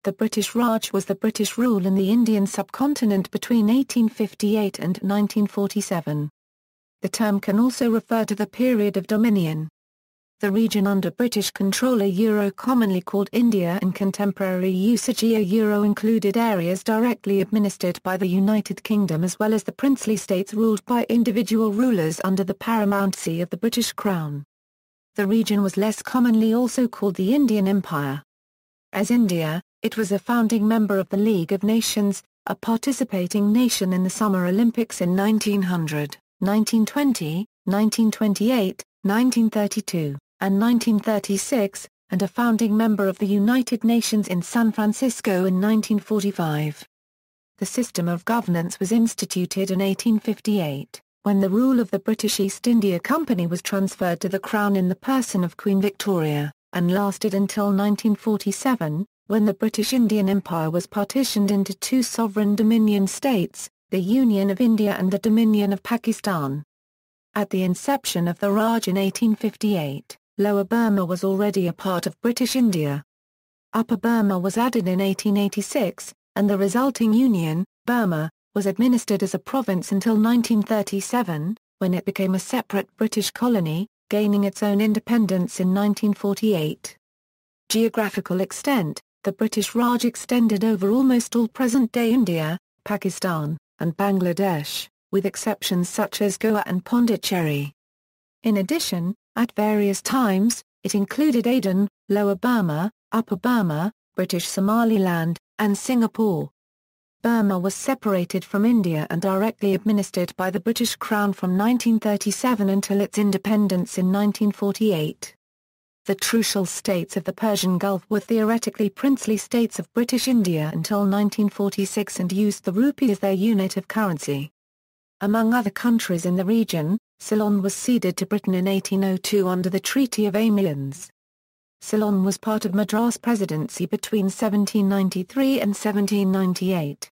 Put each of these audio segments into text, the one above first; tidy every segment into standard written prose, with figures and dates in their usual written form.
The British Raj was the British rule in the Indian subcontinent between 1858 and 1947. The term can also refer to the period of dominion. The region under British control, commonly called India in contemporary usage, included areas directly administered by the United Kingdom as well as the princely states ruled by individual rulers under the paramountcy of the British Crown. The region was less commonly also called the Indian Empire. As India, it was a founding member of the League of Nations, a participating nation in the Summer Olympics in 1900, 1920, 1928, 1932, and 1936, and a founding member of the United Nations in San Francisco in 1945. The system of governance was instituted in 1858, when the rule of the British East India Company was transferred to the Crown in the person of Queen Victoria, and lasted until 1947, when the British Indian Empire was partitioned into two sovereign dominion states, the Union of India and the Dominion of Pakistan. At the inception of the Raj in 1858, Lower Burma was already a part of British India. Upper Burma was added in 1886, and the resulting Union, Burma, was administered as a province until 1937, when it became a separate British colony, gaining its own independence in 1948. Geographical extent: the British Raj extended over almost all present-day India, Pakistan, and Bangladesh, with exceptions such as Goa and Pondicherry. In addition, at various times, it included Aden, Lower Burma, Upper Burma, British Somaliland, and Singapore. Burma was separated from India and directly administered by the British Crown from 1937 until its independence in 1948. The trucial states of the Persian Gulf were theoretically princely states of British India until 1946 and used the rupee as their unit of currency. Among other countries in the region, Ceylon was ceded to Britain in 1802 under the Treaty of Amiens. Ceylon was part of Madras Presidency between 1793 and 1798.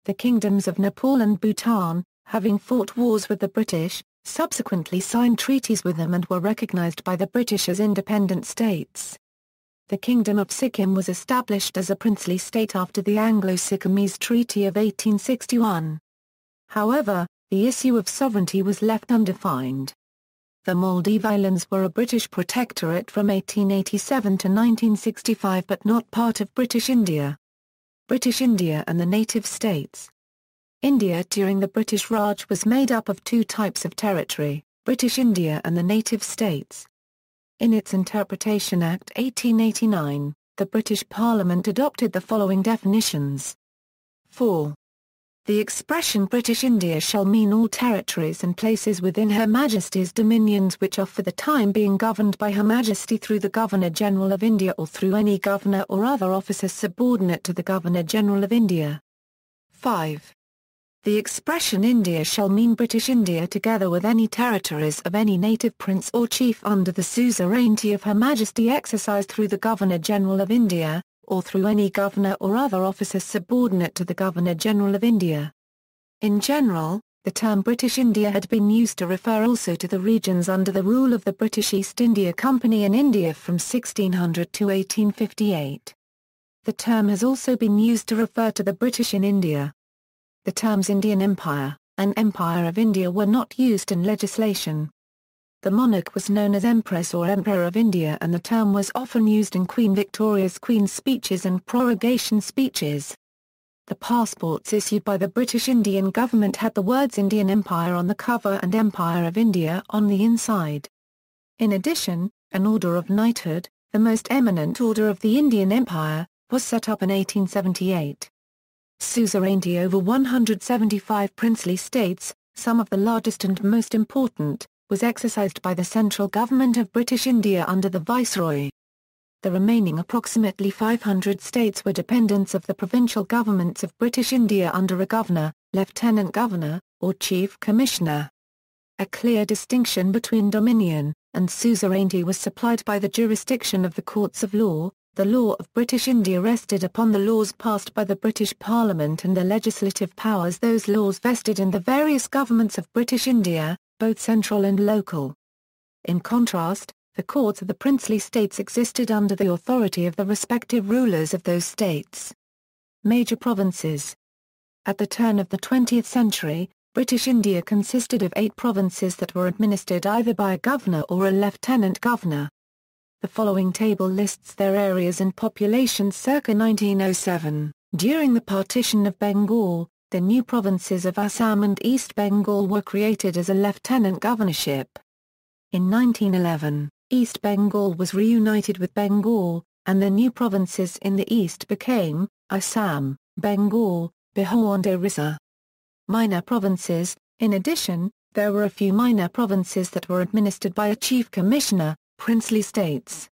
The kingdoms of Nepal and Bhutan, having fought wars with the British, subsequently signed treaties with them and were recognized by the British as independent states. The Kingdom of Sikkim was established as a princely state after the Anglo-Sikkimese Treaty of 1861. However, the issue of sovereignty was left undefined. The Maldive Islands were a British protectorate from 1887 to 1965 but not part of British India. British India and the native states. India during the British Raj was made up of two types of territory, British India and the native states. In its Interpretation Act 1889, the British Parliament adopted the following definitions. 4. The expression British India shall mean all territories and places within Her Majesty's dominions which are for the time being governed by Her Majesty through the Governor-General of India or through any governor or other officer subordinate to the Governor-General of India. 5. The expression India shall mean British India together with any territories of any native prince or chief under the suzerainty of Her Majesty exercised through the Governor-General of India, or through any governor or other officer subordinate to the Governor-General of India. In general, the term British India had been used to refer also to the regions under the rule of the British East India Company in India from 1600 to 1858. The term has also been used to refer to the British in India. The terms Indian Empire and Empire of India were not used in legislation. The monarch was known as Empress or Emperor of India and the term was often used in Queen Victoria's Queen's speeches and prorogation speeches. The passports issued by the British Indian government had the words Indian Empire on the cover and Empire of India on the inside. In addition, an Order of Knighthood, the most eminent order of the Indian Empire, was set up in 1878. Suzerainty over 175 princely states, some of the largest and most important, was exercised by the central government of British India under the Viceroy. The remaining approximately 500 states were dependents of the provincial governments of British India under a governor, lieutenant governor, or chief commissioner. A clear distinction between dominion and suzerainty was supplied by the jurisdiction of the courts of law. The law of British India rested upon the laws passed by the British Parliament and the legislative powers those laws vested in the various governments of British India, both central and local. In contrast, The courts of the princely states existed under the authority of the respective rulers of those states. Major provinces. At the turn of the 20th century, British India consisted of 8 provinces that were administered either by a governor or a lieutenant governor. The following table lists their areas and populations circa 1907. During the Partition of Bengal, the new provinces of Assam and East Bengal were created as a lieutenant governorship. In 1911, East Bengal was reunited with Bengal, and the new provinces in the east became Assam, Bengal, Bihar and Orissa. Minor provinces. In addition, there were a few minor provinces that were administered by a chief commissioner, princely states.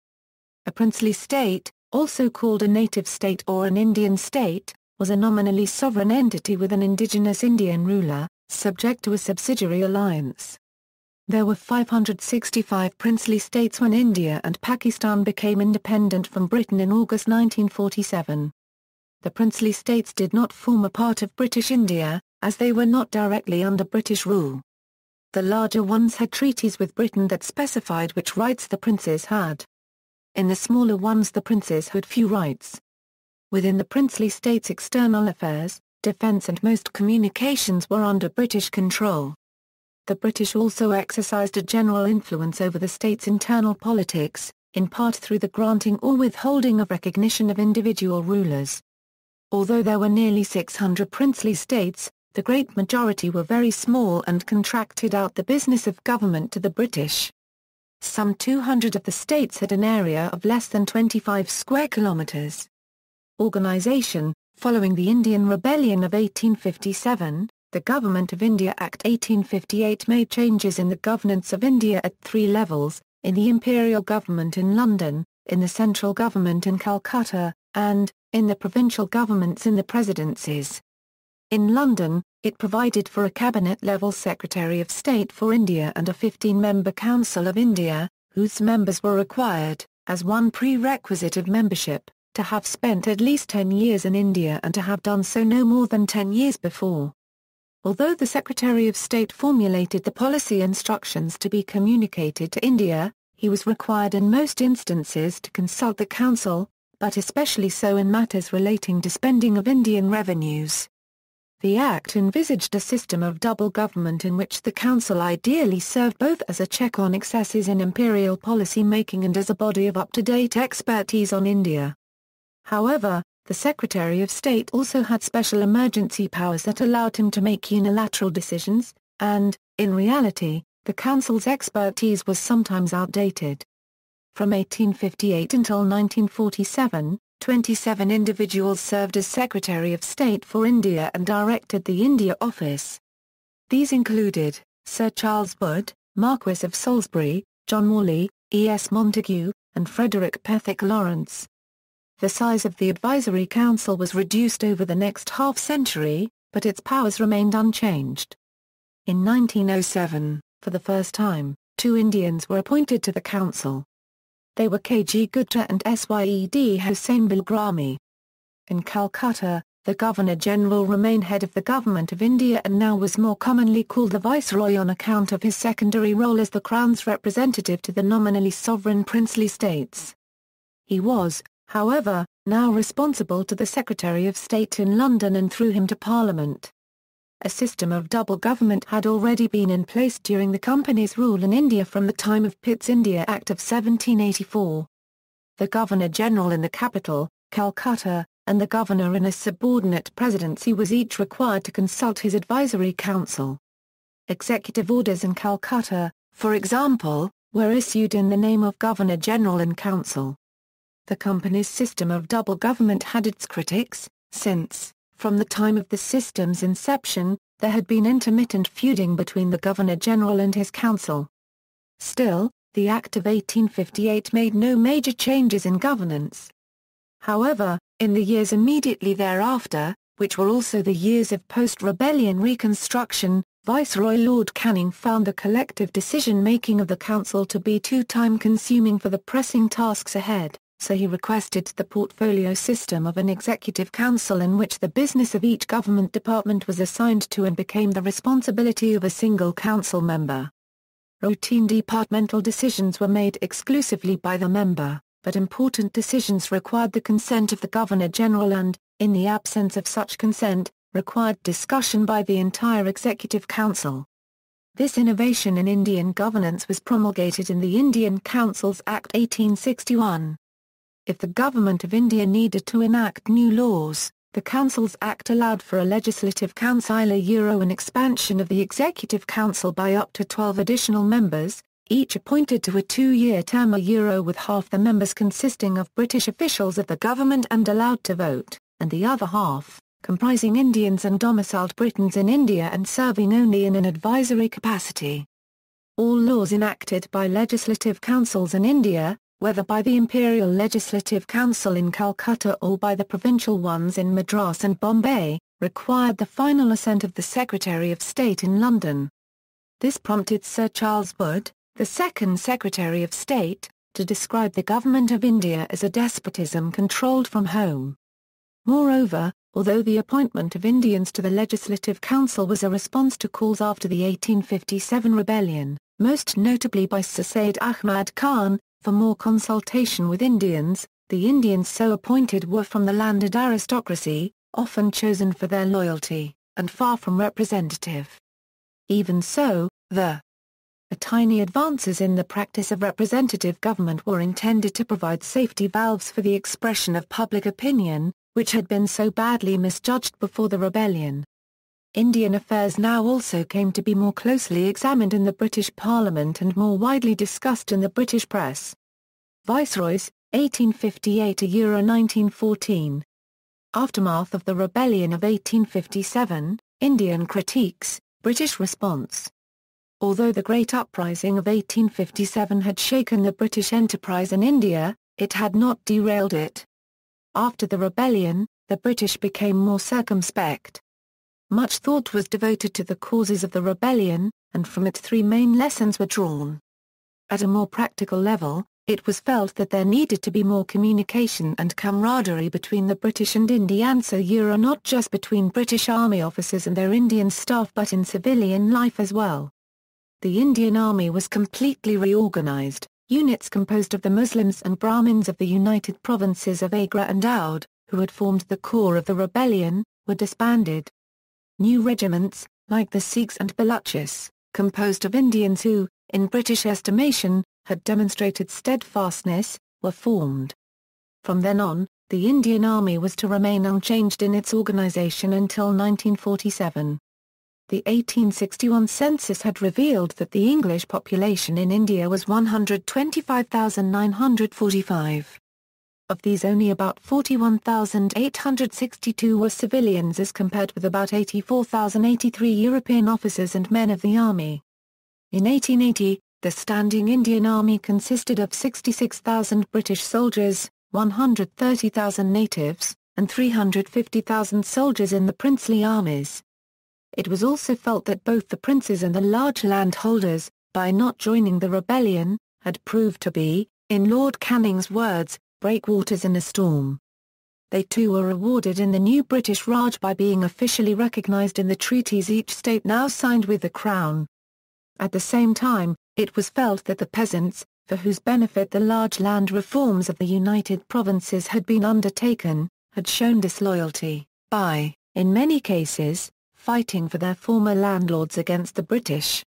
A princely state, also called a native state or an Indian state, was a nominally sovereign entity with an indigenous Indian ruler, subject to a subsidiary alliance. There were 565 princely states when India and Pakistan became independent from Britain in August 1947. The princely states did not form a part of British India, as they were not directly under British rule. The larger ones had treaties with Britain that specified which rights the princes had. In the smaller ones the princes had few rights. Within the princely states external affairs, defence and most communications were under British control. The British also exercised a general influence over the state's internal politics, in part through the granting or withholding of recognition of individual rulers. Although there were nearly 600 princely states, the great majority were very small and contracted out the business of government to the British. Some 200 of the states had an area of less than 25 square kilometres. Organisation. Following the Indian Rebellion of 1857, the Government of India Act 1858 made changes in the governance of India at 3 levels, in the imperial government in London, in the central government in Calcutta, and, in the provincial governments in the presidencies. In London, it provided for a cabinet-level Secretary of State for India and a 15-member Council of India, whose members were required, as one prerequisite of membership, to have spent at least 10 years in India and to have done so no more than 10 years before. Although the Secretary of State formulated the policy instructions to be communicated to India, he was required in most instances to consult the Council, but especially so in matters relating to spending of Indian revenues. The Act envisaged a system of double government in which the Council ideally served both as a check on excesses in imperial policy making and as a body of up-to-date expertise on India. However, the Secretary of State also had special emergency powers that allowed him to make unilateral decisions, and, in reality, the Council's expertise was sometimes outdated. From 1858 until 1947, 27 individuals served as Secretary of State for India and directed the India Office. These included, Sir Charles Wood, Marquess of Salisbury, John Morley, E.S. Montagu, and Frederick Pethick Lawrence. The size of the Advisory Council was reduced over the next half-century, but its powers remained unchanged. In 1907, for the first time, 2 Indians were appointed to the Council. They were K. G. Gupta and Syed Hossain Bilgrami. In Calcutta, the Governor-General remained head of the Government of India and now was more commonly called the Viceroy on account of his secondary role as the Crown's representative to the nominally sovereign princely states. He was, however, now responsible to the Secretary of State in London and through him to Parliament. A system of double government had already been in place during the Company's rule in India from the time of Pitt's India Act of 1784. The Governor-General in the capital, Calcutta, and the Governor in a subordinate presidency was each required to consult his advisory council. Executive orders in Calcutta, for example, were issued in the name of Governor-General and Council. The Company's system of double government had its critics, since, from the time of the system's inception, there had been intermittent feuding between the Governor-General and his council. Still, the Act of 1858 made no major changes in governance. However, in the years immediately thereafter, which were also the years of post-rebellion reconstruction, Viceroy Lord Canning found the collective decision-making of the council to be too time-consuming for the pressing tasks ahead. So he requested the portfolio system of an executive council in which the business of each government department was assigned to and became the responsibility of a single council member. Routine departmental decisions were made exclusively by the member, but important decisions required the consent of the Governor-General and, in the absence of such consent, required discussion by the entire Executive Council. This innovation in Indian governance was promulgated in the Indian Councils Act 1861. If the Government of India needed to enact new laws, the Councils Act allowed for a legislative council, an expansion of the Executive Council by up to 12 additional members, each appointed to a 2-year term, with half the members consisting of British officials of the government and allowed to vote, and the other half, comprising Indians and domiciled Britons in India and serving only in an advisory capacity. All laws enacted by legislative councils in India, whether by the Imperial Legislative Council in Calcutta or by the provincial ones in Madras and Bombay, required the final assent of the Secretary of State in London. This prompted Sir Charles Wood, the second Secretary of State, to describe the Government of India as a despotism controlled from home. Moreover, although the appointment of Indians to the Legislative Council was a response to calls after the 1857 rebellion, most notably by Sir Syed Ahmad Khan, for more consultation with Indians, the Indians so appointed were from the landed aristocracy, often chosen for their loyalty, and far from representative. Even so, the tiny advances in the practice of representative government were intended to provide safety valves for the expression of public opinion, which had been so badly misjudged before the rebellion. Indian affairs now also came to be more closely examined in the British Parliament and more widely discussed in the British press. Viceroys, 1858–1914. Aftermath of the Rebellion of 1857, Indian critiques, British response. Although the Great Uprising of 1857 had shaken the British enterprise in India, it had not derailed it. After the rebellion, the British became more circumspect. Much thought was devoted to the causes of the rebellion, and from it 3 main lessons were drawn. At a more practical level, it was felt that there needed to be more communication and camaraderie between the British and Indians, not just between British Army officers and their Indian staff but in civilian life as well. The Indian Army was completely reorganized. Units composed of the Muslims and Brahmins of the United Provinces of Agra and Oudh, who had formed the core of the rebellion, were disbanded. New regiments, like the Sikhs and Baluchis, composed of Indians who, in British estimation, had demonstrated steadfastness, were formed. From then on, the Indian Army was to remain unchanged in its organization until 1947. The 1861 census had revealed that the English population in India was 125,945. Of these only about 41,862 were civilians as compared with about 84,083 European officers and men of the army. In 1880, the standing Indian Army consisted of 66,000 British soldiers, 130,000 natives, and 350,000 soldiers in the princely armies. It was also felt that both the princes and the large landholders, by not joining the rebellion, had proved to be, in Lord Canning's words, breakwaters in a storm. They too were rewarded in the new British Raj by being officially recognised in the treaties each state now signed with the Crown. At the same time, it was felt that the peasants, for whose benefit the large land reforms of the United Provinces had been undertaken, had shown disloyalty, by, in many cases, fighting for their former landlords against the British.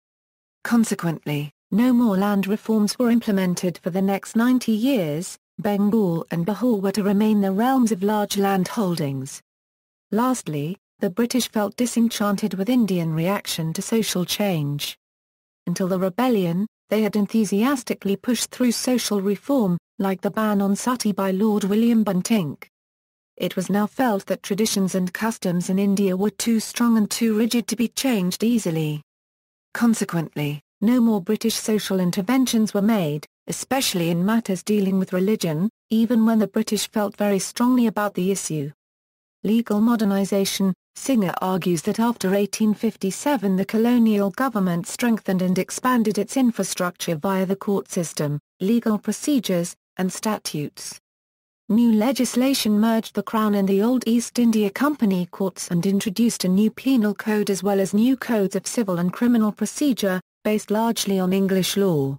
Consequently, no more land reforms were implemented for the next 90 years, Bengal and Bihar were to remain the realms of large land holdings. Lastly, the British felt disenchanted with Indian reaction to social change. Until the rebellion, they had enthusiastically pushed through social reform, like the ban on sati by Lord William Bentinck. It was now felt that traditions and customs in India were too strong and too rigid to be changed easily. Consequently, no more British social interventions were made, especially in matters dealing with religion, even when the British felt very strongly about the issue. Legal modernization. Singer argues that after 1857 the colonial government strengthened and expanded its infrastructure via the court system, legal procedures, and statutes. New legislation merged the Crown and the old East India Company courts and introduced a new penal code as well as new codes of civil and criminal procedure, based largely on English law.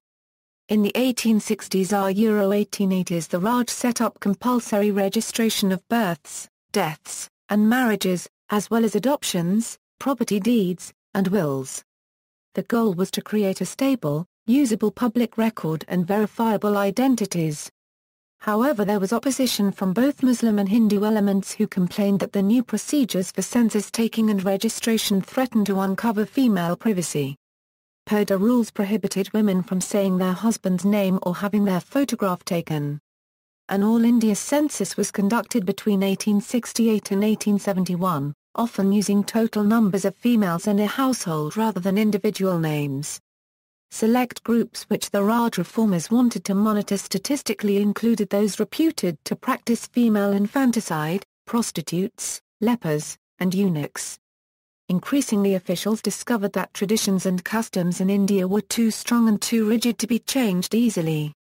In the 1860s–1880s the Raj set up compulsory registration of births, deaths, and marriages, as well as adoptions, property deeds, and wills. The goal was to create a stable, usable public record and verifiable identities. However, there was opposition from both Muslim and Hindu elements who complained that the new procedures for census taking and registration threatened to uncover female privacy. Purdah rules prohibited women from saying their husband's name or having their photograph taken. An all-India census was conducted between 1868 and 1871, often using total numbers of females in a household rather than individual names. Select groups which the Raj reformers wanted to monitor statistically included those reputed to practice female infanticide, prostitutes, lepers, and eunuchs. Increasingly officials discovered that traditions and customs in India were too strong and too rigid to be changed easily.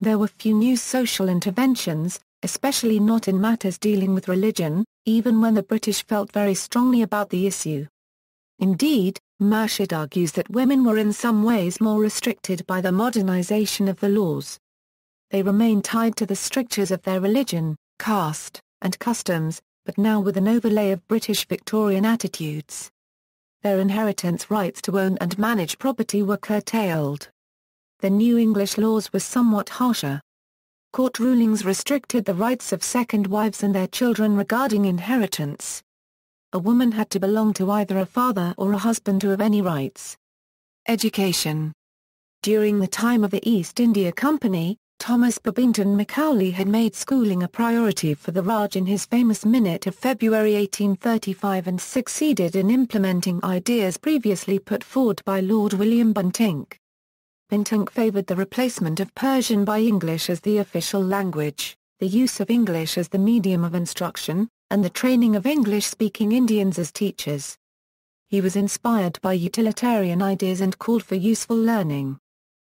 There were few new social interventions, especially not in matters dealing with religion, even when the British felt very strongly about the issue. Indeed, Murshid argues that women were in some ways more restricted by the modernization of the laws. They remained tied to the strictures of their religion, caste, and customs, but now with an overlay of British Victorian attitudes. Their inheritance rights to own and manage property were curtailed. The new English laws were somewhat harsher. Court rulings restricted the rights of second wives and their children regarding inheritance. A woman had to belong to either a father or a husband to have any rights. Education. During the time of the East India Company, Thomas Babington Macaulay had made schooling a priority for the Raj in his famous Minute of February 1835 and succeeded in implementing ideas previously put forward by Lord William Bentinck. Bentinck favoured the replacement of Persian by English as the official language, the use of English as the medium of instruction, and the training of English-speaking Indians as teachers. He was inspired by utilitarian ideas and called for useful learning.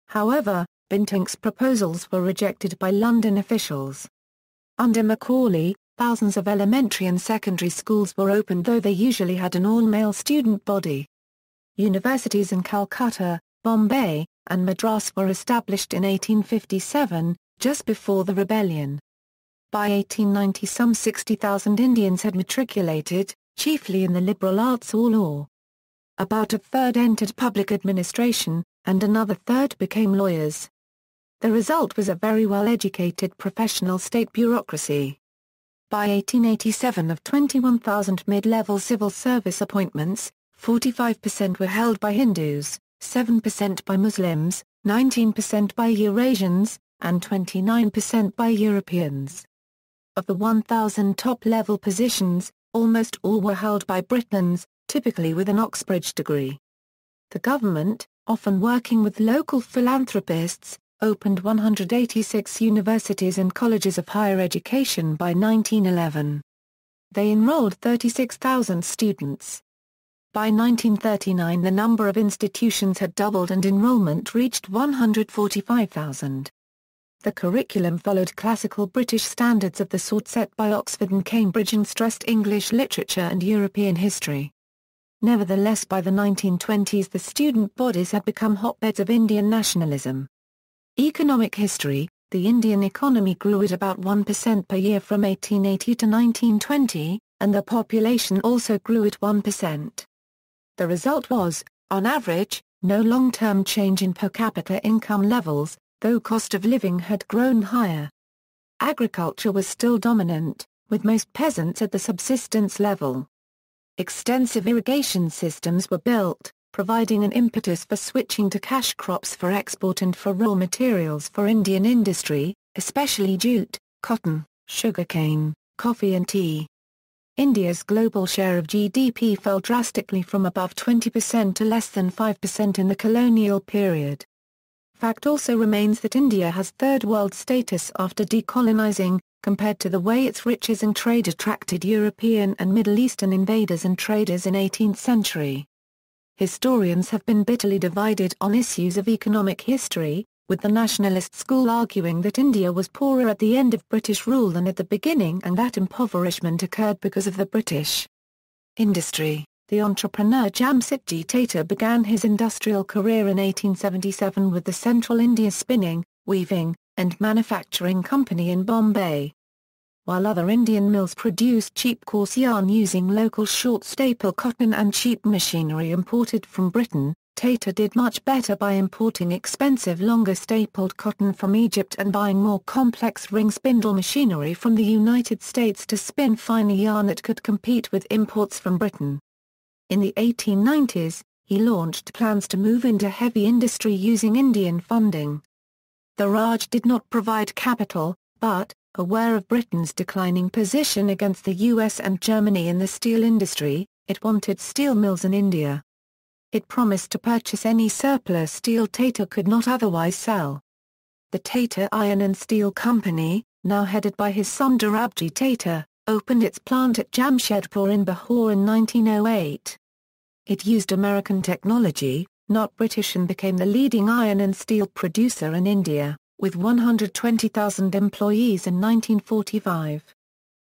However, Bentinck's proposals were rejected by London officials. Under Macaulay, thousands of elementary and secondary schools were opened, though they usually had an all-male student body. Universities in Calcutta, Bombay, and Madras were established in 1857, just before the rebellion. By 1890 some 60,000 Indians had matriculated, chiefly in the liberal arts or law. About a third entered public administration, and another third became lawyers. The result was a very well-educated professional state bureaucracy. By 1887 of 21,000 mid-level civil service appointments, 45% were held by Hindus, 7% by Muslims, 19% by Eurasians, and 29% by Europeans. Of the 1,000 top-level positions, almost all were held by Britons, typically with an Oxbridge degree. The government, often working with local philanthropists, opened 186 universities and colleges of higher education by 1911. They enrolled 36,000 students. By 1939 the number of institutions had doubled and enrollment reached 145,000. The curriculum followed classical British standards of the sort set by Oxford and Cambridge and stressed English literature and European history. Nevertheless, by the 1920s the student bodies had become hotbeds of Indian nationalism. Economic history. The Indian economy grew at about 1% per year from 1880 to 1920, and the population also grew at 1%. The result was, on average, no long-term change in per capita income levels, though cost of living had grown higher. Agriculture was still dominant, with most peasants at the subsistence level. Extensive irrigation systems were built, providing an impetus for switching to cash crops for export and for raw materials for Indian industry, especially jute, cotton, sugarcane, coffee and tea. India's global share of GDP fell drastically from above 20% to less than 5% in the colonial period. Fact also remains that India has third world status after decolonizing, compared to the way its riches and trade attracted European and Middle Eastern invaders and traders in 18th century. Historians have been bitterly divided on issues of economic history, with the nationalist school arguing that India was poorer at the end of British rule than at the beginning and that impoverishment occurred because of the British. Industry. The entrepreneur Jamsetji Tata began his industrial career in 1877 with the Central India Spinning, Weaving, and Manufacturing Company in Bombay. While other Indian mills produced cheap coarse yarn using local short staple cotton and cheap machinery imported from Britain, Tata did much better by importing expensive longer stapled cotton from Egypt and buying more complex ring spindle machinery from the United States to spin finer yarn that could compete with imports from Britain. In the 1890s, he launched plans to move into heavy industry using Indian funding. The Raj did not provide capital, but, aware of Britain's declining position against the US and Germany in the steel industry, it wanted steel mills in India. It promised to purchase any surplus steel Tata could not otherwise sell. The Tata Iron and Steel Company, now headed by his son Dorabji Tata, opened its plant at Jamshedpur in Bihar in 1908. It used American technology, not British, and became the leading iron and steel producer in India, with 120,000 employees in 1945.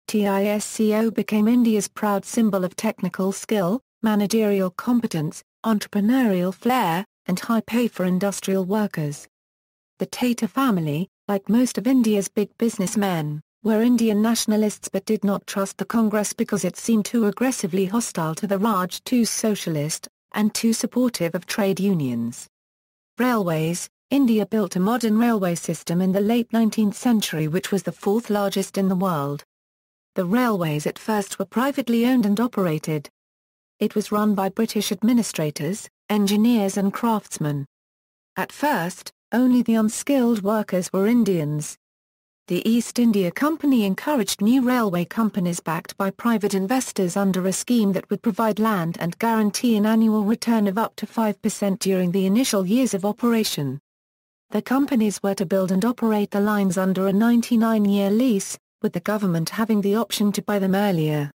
TISCO became India's proud symbol of technical skill, managerial competence, entrepreneurial flair, and high pay for industrial workers. The Tata family, like most of India's big businessmen, were Indian nationalists but did not trust the Congress because it seemed too aggressively hostile to the Raj, too socialist, and too supportive of trade unions. Railways. India built a modern railway system in the late 19th century which was the fourth largest in the world. The railways at first were privately owned and operated. It was run by British administrators, engineers and craftsmen. At first, only the unskilled workers were Indians. The East India Company encouraged new railway companies backed by private investors under a scheme that would provide land and guarantee an annual return of up to 5% during the initial years of operation. The companies were to build and operate the lines under a 99-year lease, with the government having the option to buy them earlier.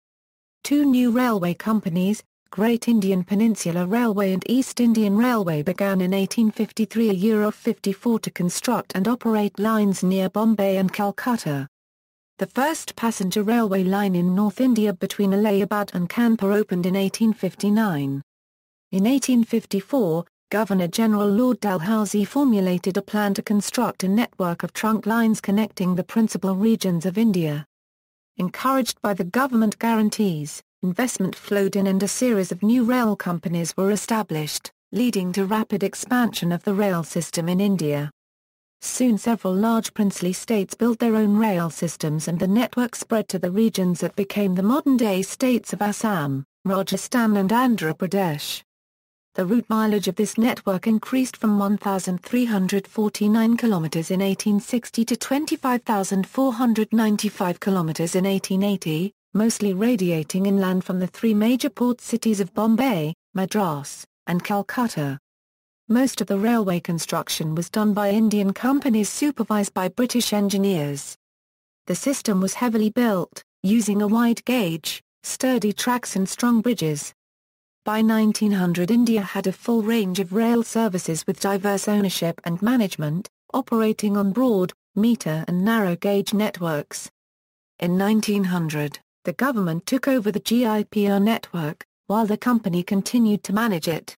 Two new railway companies, Great Indian Peninsular Railway and East Indian Railway, began in 1853-54 to construct and operate lines near Bombay and Calcutta. The first passenger railway line in North India between Allahabad and Kanpur opened in 1859. In 1854, Governor-General Lord Dalhousie formulated a plan to construct a network of trunk lines connecting the principal regions of India. Encouraged by the government guarantees, investment flowed in and a series of new rail companies were established, leading to rapid expansion of the rail system in India. Soon several large princely states built their own rail systems and the network spread to the regions that became the modern-day states of Assam, Rajasthan and Andhra Pradesh. The route mileage of this network increased from 1,349 kilometers in 1860 to 25,495 kilometers in 1880, mostly radiating inland from the three major port cities of Bombay, Madras, and Calcutta. Most of the railway construction was done by Indian companies supervised by British engineers. The system was heavily built, using a wide gauge, sturdy tracks and strong bridges. By 1900 India had a full range of rail services with diverse ownership and management, operating on broad, meter and narrow gauge networks. In 1900, the government took over the GIPR network, while the company continued to manage it.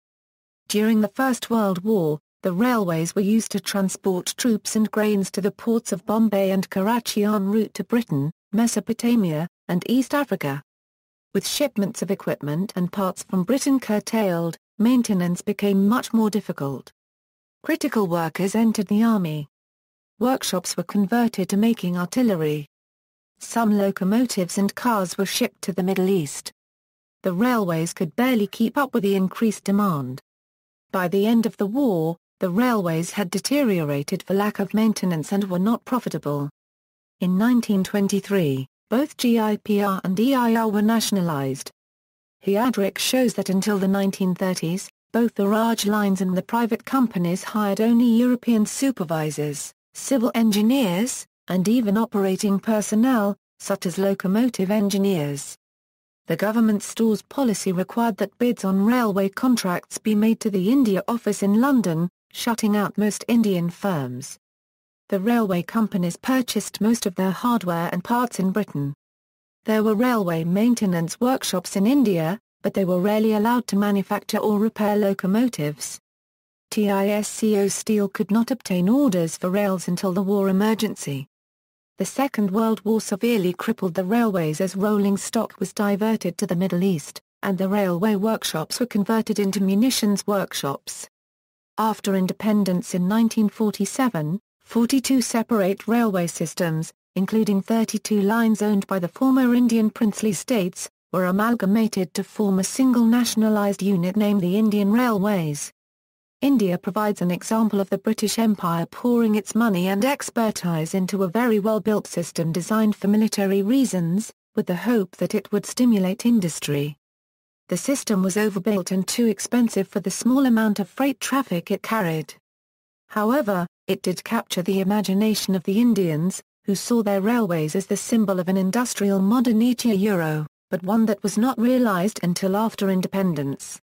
During the First World War, the railways were used to transport troops and grains to the ports of Bombay and Karachi en route to Britain, Mesopotamia, and East Africa. With shipments of equipment and parts from Britain curtailed, maintenance became much more difficult. Critical workers entered the army. Workshops were converted to making artillery. Some locomotives and cars were shipped to the Middle East. The railways could barely keep up with the increased demand. By the end of the war, the railways had deteriorated for lack of maintenance and were not profitable. In 1923, both GIPR and EIR were nationalized. Heydrich shows that until the 1930s, both the Raj lines and the private companies hired only European supervisors, civil engineers, and even operating personnel, such as locomotive engineers. The government stores policy required that bids on railway contracts be made to the India office in London, shutting out most Indian firms. The railway companies purchased most of their hardware and parts in Britain. There were railway maintenance workshops in India, but they were rarely allowed to manufacture or repair locomotives. TISCO Steel could not obtain orders for rails until the war emergency. The Second World War severely crippled the railways as rolling stock was diverted to the Middle East, and the railway workshops were converted into munitions workshops. After independence in 1947, 42 separate railway systems, including 32 lines owned by the former Indian princely states, were amalgamated to form a single nationalised unit named the Indian Railways. India provides an example of the British Empire pouring its money and expertise into a very well-built system designed for military reasons, with the hope that it would stimulate industry. The system was overbuilt and too expensive for the small amount of freight traffic it carried. However, it did capture the imagination of the Indians, who saw their railways as the symbol of an industrial modernity euro, but one that was not realised until after independence.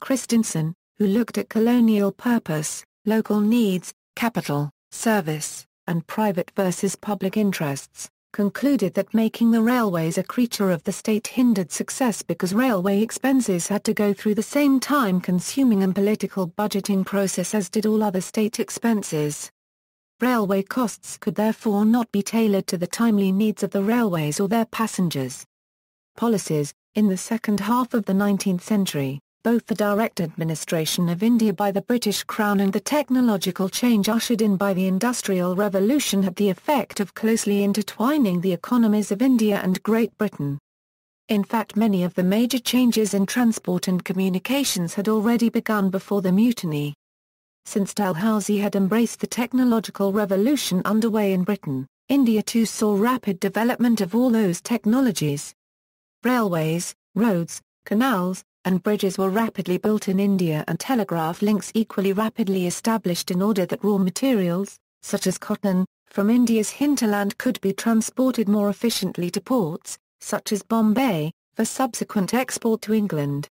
Christensen, who looked at colonial purpose, local needs, capital, service, and private versus public interests, concluded that making the railways a creature of the state hindered success because railway expenses had to go through the same time-consuming and political budgeting process as did all other state expenses. Railway costs could therefore not be tailored to the timely needs of the railways or their passengers. Policies. In the second half of the 19th century, both the direct administration of India by the British Crown and the technological change ushered in by the Industrial Revolution had the effect of closely intertwining the economies of India and Great Britain. In fact, many of the major changes in transport and communications had already begun before the mutiny. Since Dalhousie had embraced the technological revolution underway in Britain, India too saw rapid development of all those technologies. Railways, roads, canals, and bridges were rapidly built in India and telegraph links equally rapidly established in order that raw materials, such as cotton, from India's hinterland could be transported more efficiently to ports, such as Bombay, for subsequent export to England.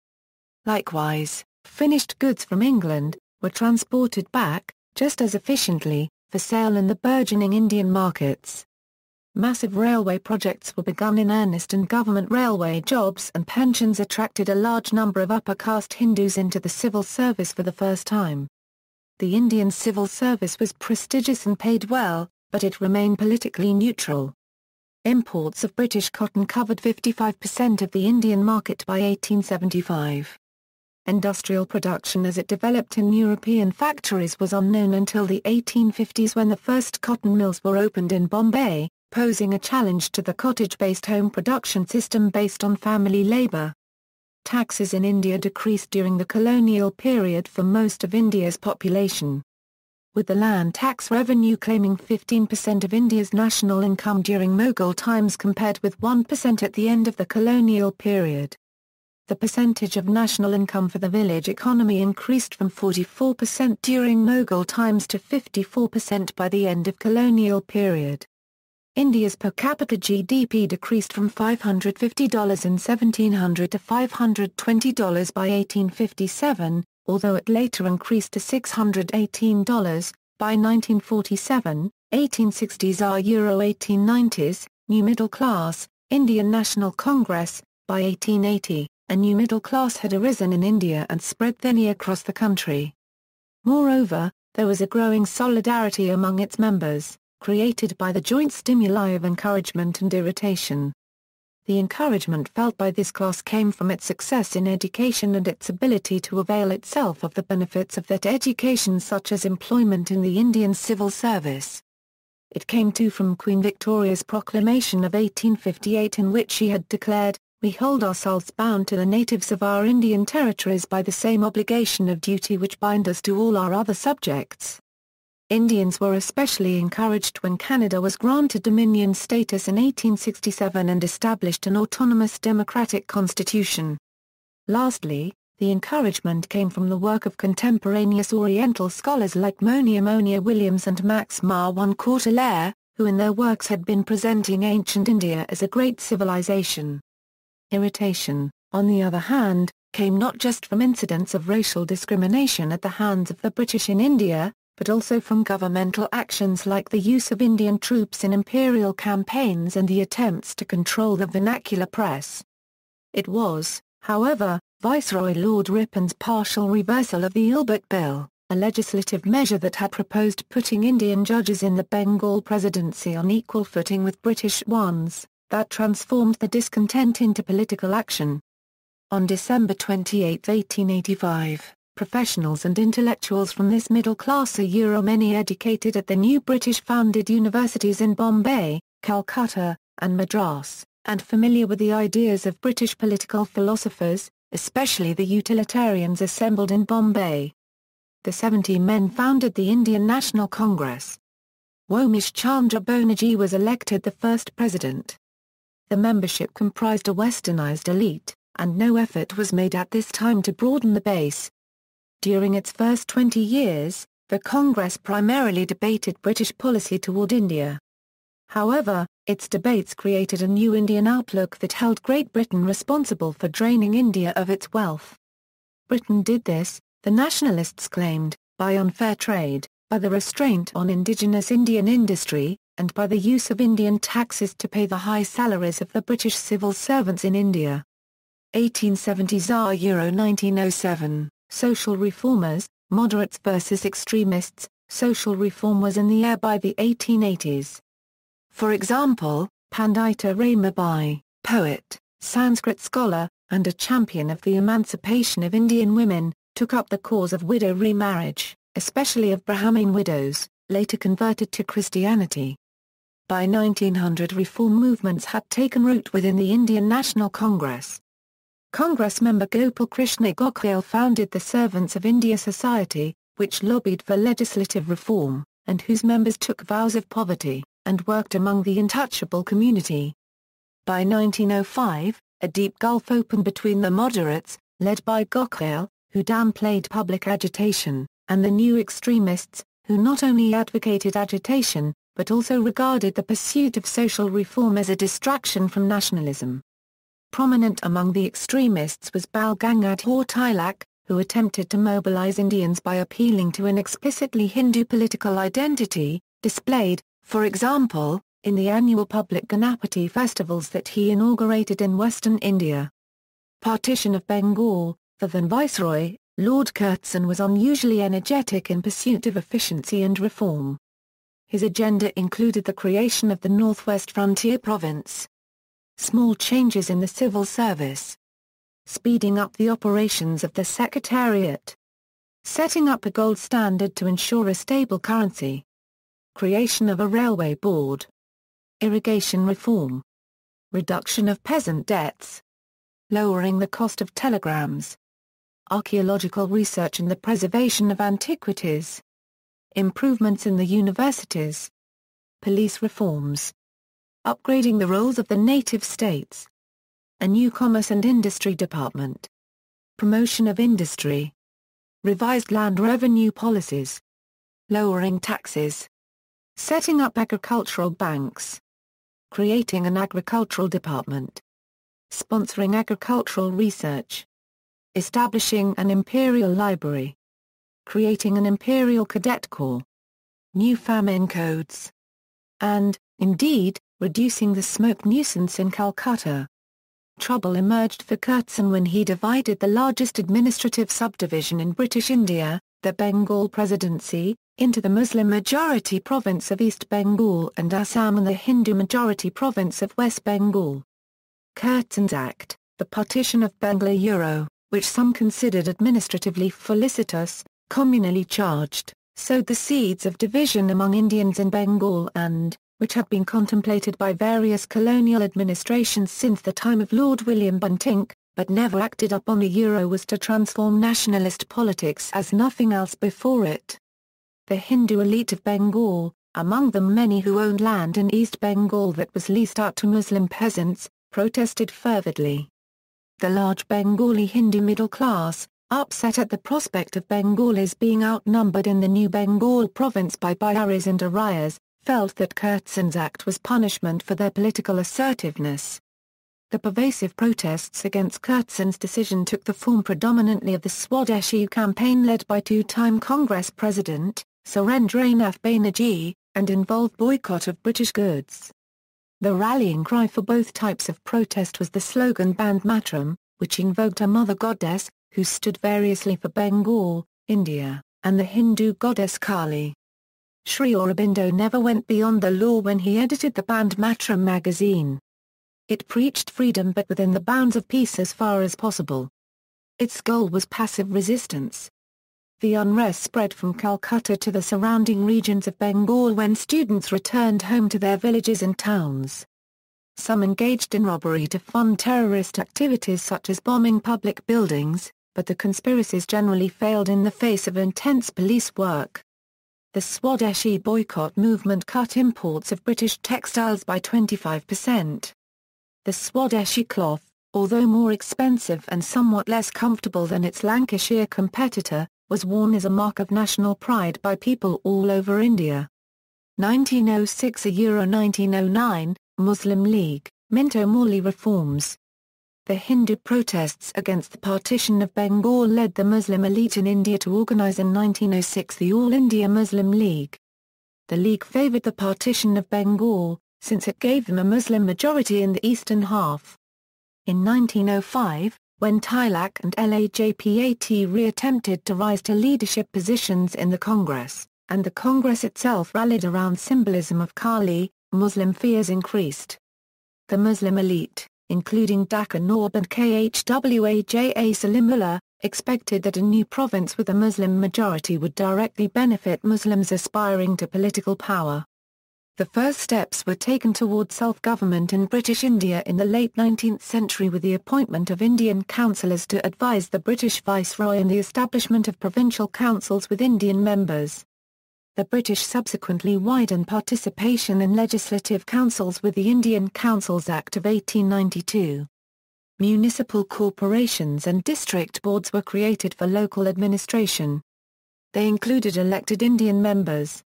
Likewise, finished goods from England were transported back, just as efficiently, for sale in the burgeoning Indian markets. Massive railway projects were begun in earnest and government railway jobs and pensions attracted a large number of upper-caste Hindus into the civil service for the first time. The Indian civil service was prestigious and paid well, but it remained politically neutral. Imports of British cotton covered 55% of the Indian market by 1875. Industrial production as it developed in European factories was unknown until the 1850s when the first cotton mills were opened in Bombay, posing a challenge to the cottage-based home production system based on family labour. Taxes in India decreased during the colonial period for most of India's population. With the land tax revenue claiming 15% of India's national income during Mughal times compared with 1% at the end of the colonial period. The percentage of national income for the village economy increased from 44% during Mughal times to 54% by the end of colonial period. India's per capita GDP decreased from $550 in 1700 to $520 by 1857, although it later increased to $618, by 1947, 1860s are Euro 1890s, New Middle Class, Indian National Congress, by 1880, a new middle class had arisen in India and spread thinly across the country. Moreover, there was a growing solidarity among its members, created by the joint stimuli of encouragement and irritation. The encouragement felt by this class came from its success in education and its ability to avail itself of the benefits of that education such as employment in the Indian civil service. It came too from Queen Victoria's proclamation of 1858 in which she had declared, "We hold ourselves bound to the natives of our Indian territories by the same obligation of duty which bind us to all our other subjects." Indians were especially encouraged when Canada was granted Dominion status in 1867 and established an autonomous democratic constitution. Lastly, the encouragement came from the work of contemporaneous Oriental scholars like Monia Williams and Max Marwan Courtelaire, who in their works had been presenting ancient India as a great civilization. Irritation, on the other hand, came not just from incidents of racial discrimination at the hands of the British in India, but also from governmental actions like the use of Indian troops in imperial campaigns and the attempts to control the vernacular press. It was, However, Viceroy Lord Ripon's partial reversal of the Ilbert Bill, a legislative measure that had proposed putting Indian judges in the Bengal presidency on equal footing with British ones, that transformed the discontent into political action. On December 28, 1885, professionals and intellectuals from this middle class many educated at the new British-founded universities in Bombay, Calcutta, and Madras, and familiar with the ideas of British political philosophers, especially the utilitarians assembled in Bombay. The 70 men founded the Indian National Congress. Womesh Chandra Banerjee was elected the first president. The membership comprised a westernized elite, and no effort was made at this time to broaden the base. During its first 20 years, the Congress primarily debated British policy toward India. However, its debates created a new Indian outlook that held Great Britain responsible for draining India of its wealth. Britain did this, the nationalists claimed, by unfair trade, by the restraint on indigenous Indian industry, and by the use of Indian taxes to pay the high salaries of the British civil servants in India. 1870s–1907, Social Reformers, Moderates versus Extremists. Social reform was in the air by the 1880s. For example, Pandita Ramabai, poet, Sanskrit scholar, and a champion of the emancipation of Indian women, took up the cause of widow remarriage, especially of Brahmin widows, later converted to Christianity. By 1900 reform movements had taken root within the Indian National Congress. Congress member Gopal Krishna Gokhale founded the Servants of India Society, which lobbied for legislative reform, and whose members took vows of poverty, and worked among the untouchable community. By 1905, a deep gulf opened between the moderates, led by Gokhale, who downplayed public agitation, and the new extremists, who not only advocated agitation, but also regarded the pursuit of social reform as a distraction from nationalism. Prominent among the extremists was Bal Gangadhar Tilak, who attempted to mobilize Indians by appealing to an explicitly Hindu political identity, displayed, for example, in the annual public Ganapati festivals that he inaugurated in western India. Partition of Bengal. The then Viceroy, Lord Curzon, was unusually energetic in pursuit of efficiency and reform. His agenda included the creation of the Northwest Frontier Province, small changes in the civil service, speeding up the operations of the Secretariat, setting up a gold standard to ensure a stable currency, creation of a railway board, irrigation reform, reduction of peasant debts, lowering the cost of telegrams, archaeological research and the preservation of antiquities, improvements in the universities, police reforms, upgrading the roles of the native states, a new commerce and industry department, promotion of industry, revised land revenue policies, lowering taxes, setting up agricultural banks, creating an agricultural department, sponsoring agricultural research, establishing an imperial library, creating an imperial cadet corps, new famine codes, and, indeed, reducing the smoke nuisance in Calcutta. Trouble emerged for Curzon when he divided the largest administrative subdivision in British India, the Bengal Presidency, into the Muslim-majority province of East Bengal and Assam and the Hindu-majority province of West Bengal. Curzon's Act, the Partition of Bengal, which some considered administratively felicitous, communally charged, sowed the seeds of division among Indians in Bengal and, which had been contemplated by various colonial administrations since the time of Lord William Bentinck, but never acted upon, was to transform nationalist politics as nothing else before it. The Hindu elite of Bengal, among them many who owned land in East Bengal that was leased out to Muslim peasants, protested fervidly. The large Bengali Hindu middle class, upset at the prospect of Bengalis being outnumbered in the new Bengal province by Biharis and Arias, felt that Curzon's Act was punishment for their political assertiveness. The pervasive protests against Curzon's decision took the form predominantly of the Swadeshi campaign led by two-time Congress President, Surendranath Banerjee, and involved boycott of British goods. The rallying cry for both types of protest was the slogan Band Matram, which invoked a mother goddess, who stood variously for Bengal, India, and the Hindu goddess Kali. Sri Aurobindo never went beyond the law when he edited the banned Matra magazine. It preached freedom but within the bounds of peace as far as possible. Its goal was passive resistance. The unrest spread from Calcutta to the surrounding regions of Bengal when students returned home to their villages and towns. Some engaged in robbery to fund terrorist activities such as bombing public buildings, but the conspiracies generally failed in the face of intense police work. The Swadeshi boycott movement cut imports of British textiles by 25%. The Swadeshi cloth, although more expensive and somewhat less comfortable than its Lancashire competitor, was worn as a mark of national pride by people all over India. 1906–1909, Muslim League, Minto Morley reforms. The Hindu protests against the partition of Bengal led the Muslim elite in India to organise in 1906 the All India Muslim League. The League favoured the partition of Bengal, since it gave them a Muslim majority in the eastern half. In 1905, when Tilak and Lajpat re-attempted to rise to leadership positions in the Congress, and the Congress itself rallied around symbolism of Kali, Muslim fears increased. The Muslim elite, including Dhaka Nawab and Khwaja Salimullah, expected that a new province with a Muslim majority would directly benefit Muslims aspiring to political power. The first steps were taken toward self-government in British India in the late 19th century with the appointment of Indian councillors to advise the British Viceroy and the establishment of provincial councils with Indian members. The British subsequently widened participation in legislative councils with the Indian Councils Act of 1892. Municipal corporations and district boards were created for local administration. They included elected Indian members.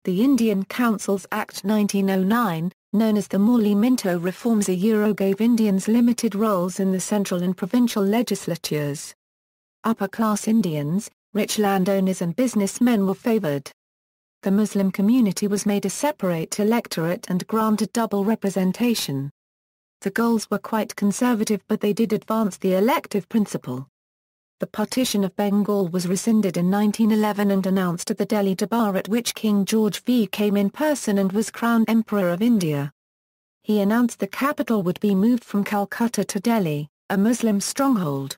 The Indian Councils Act 1909, known as the Morley-Minto reforms gave Indians limited roles in the central and provincial legislatures. Upper-class Indians, rich landowners and businessmen were favoured. The Muslim community was made a separate electorate and granted double representation. The goals were quite conservative but they did advance the elective principle. The Partition of Bengal was rescinded in 1911 and announced at the Delhi Darbar, at which King George V came in person and was crowned Emperor of India. He announced the capital would be moved from Calcutta to Delhi, a Muslim stronghold.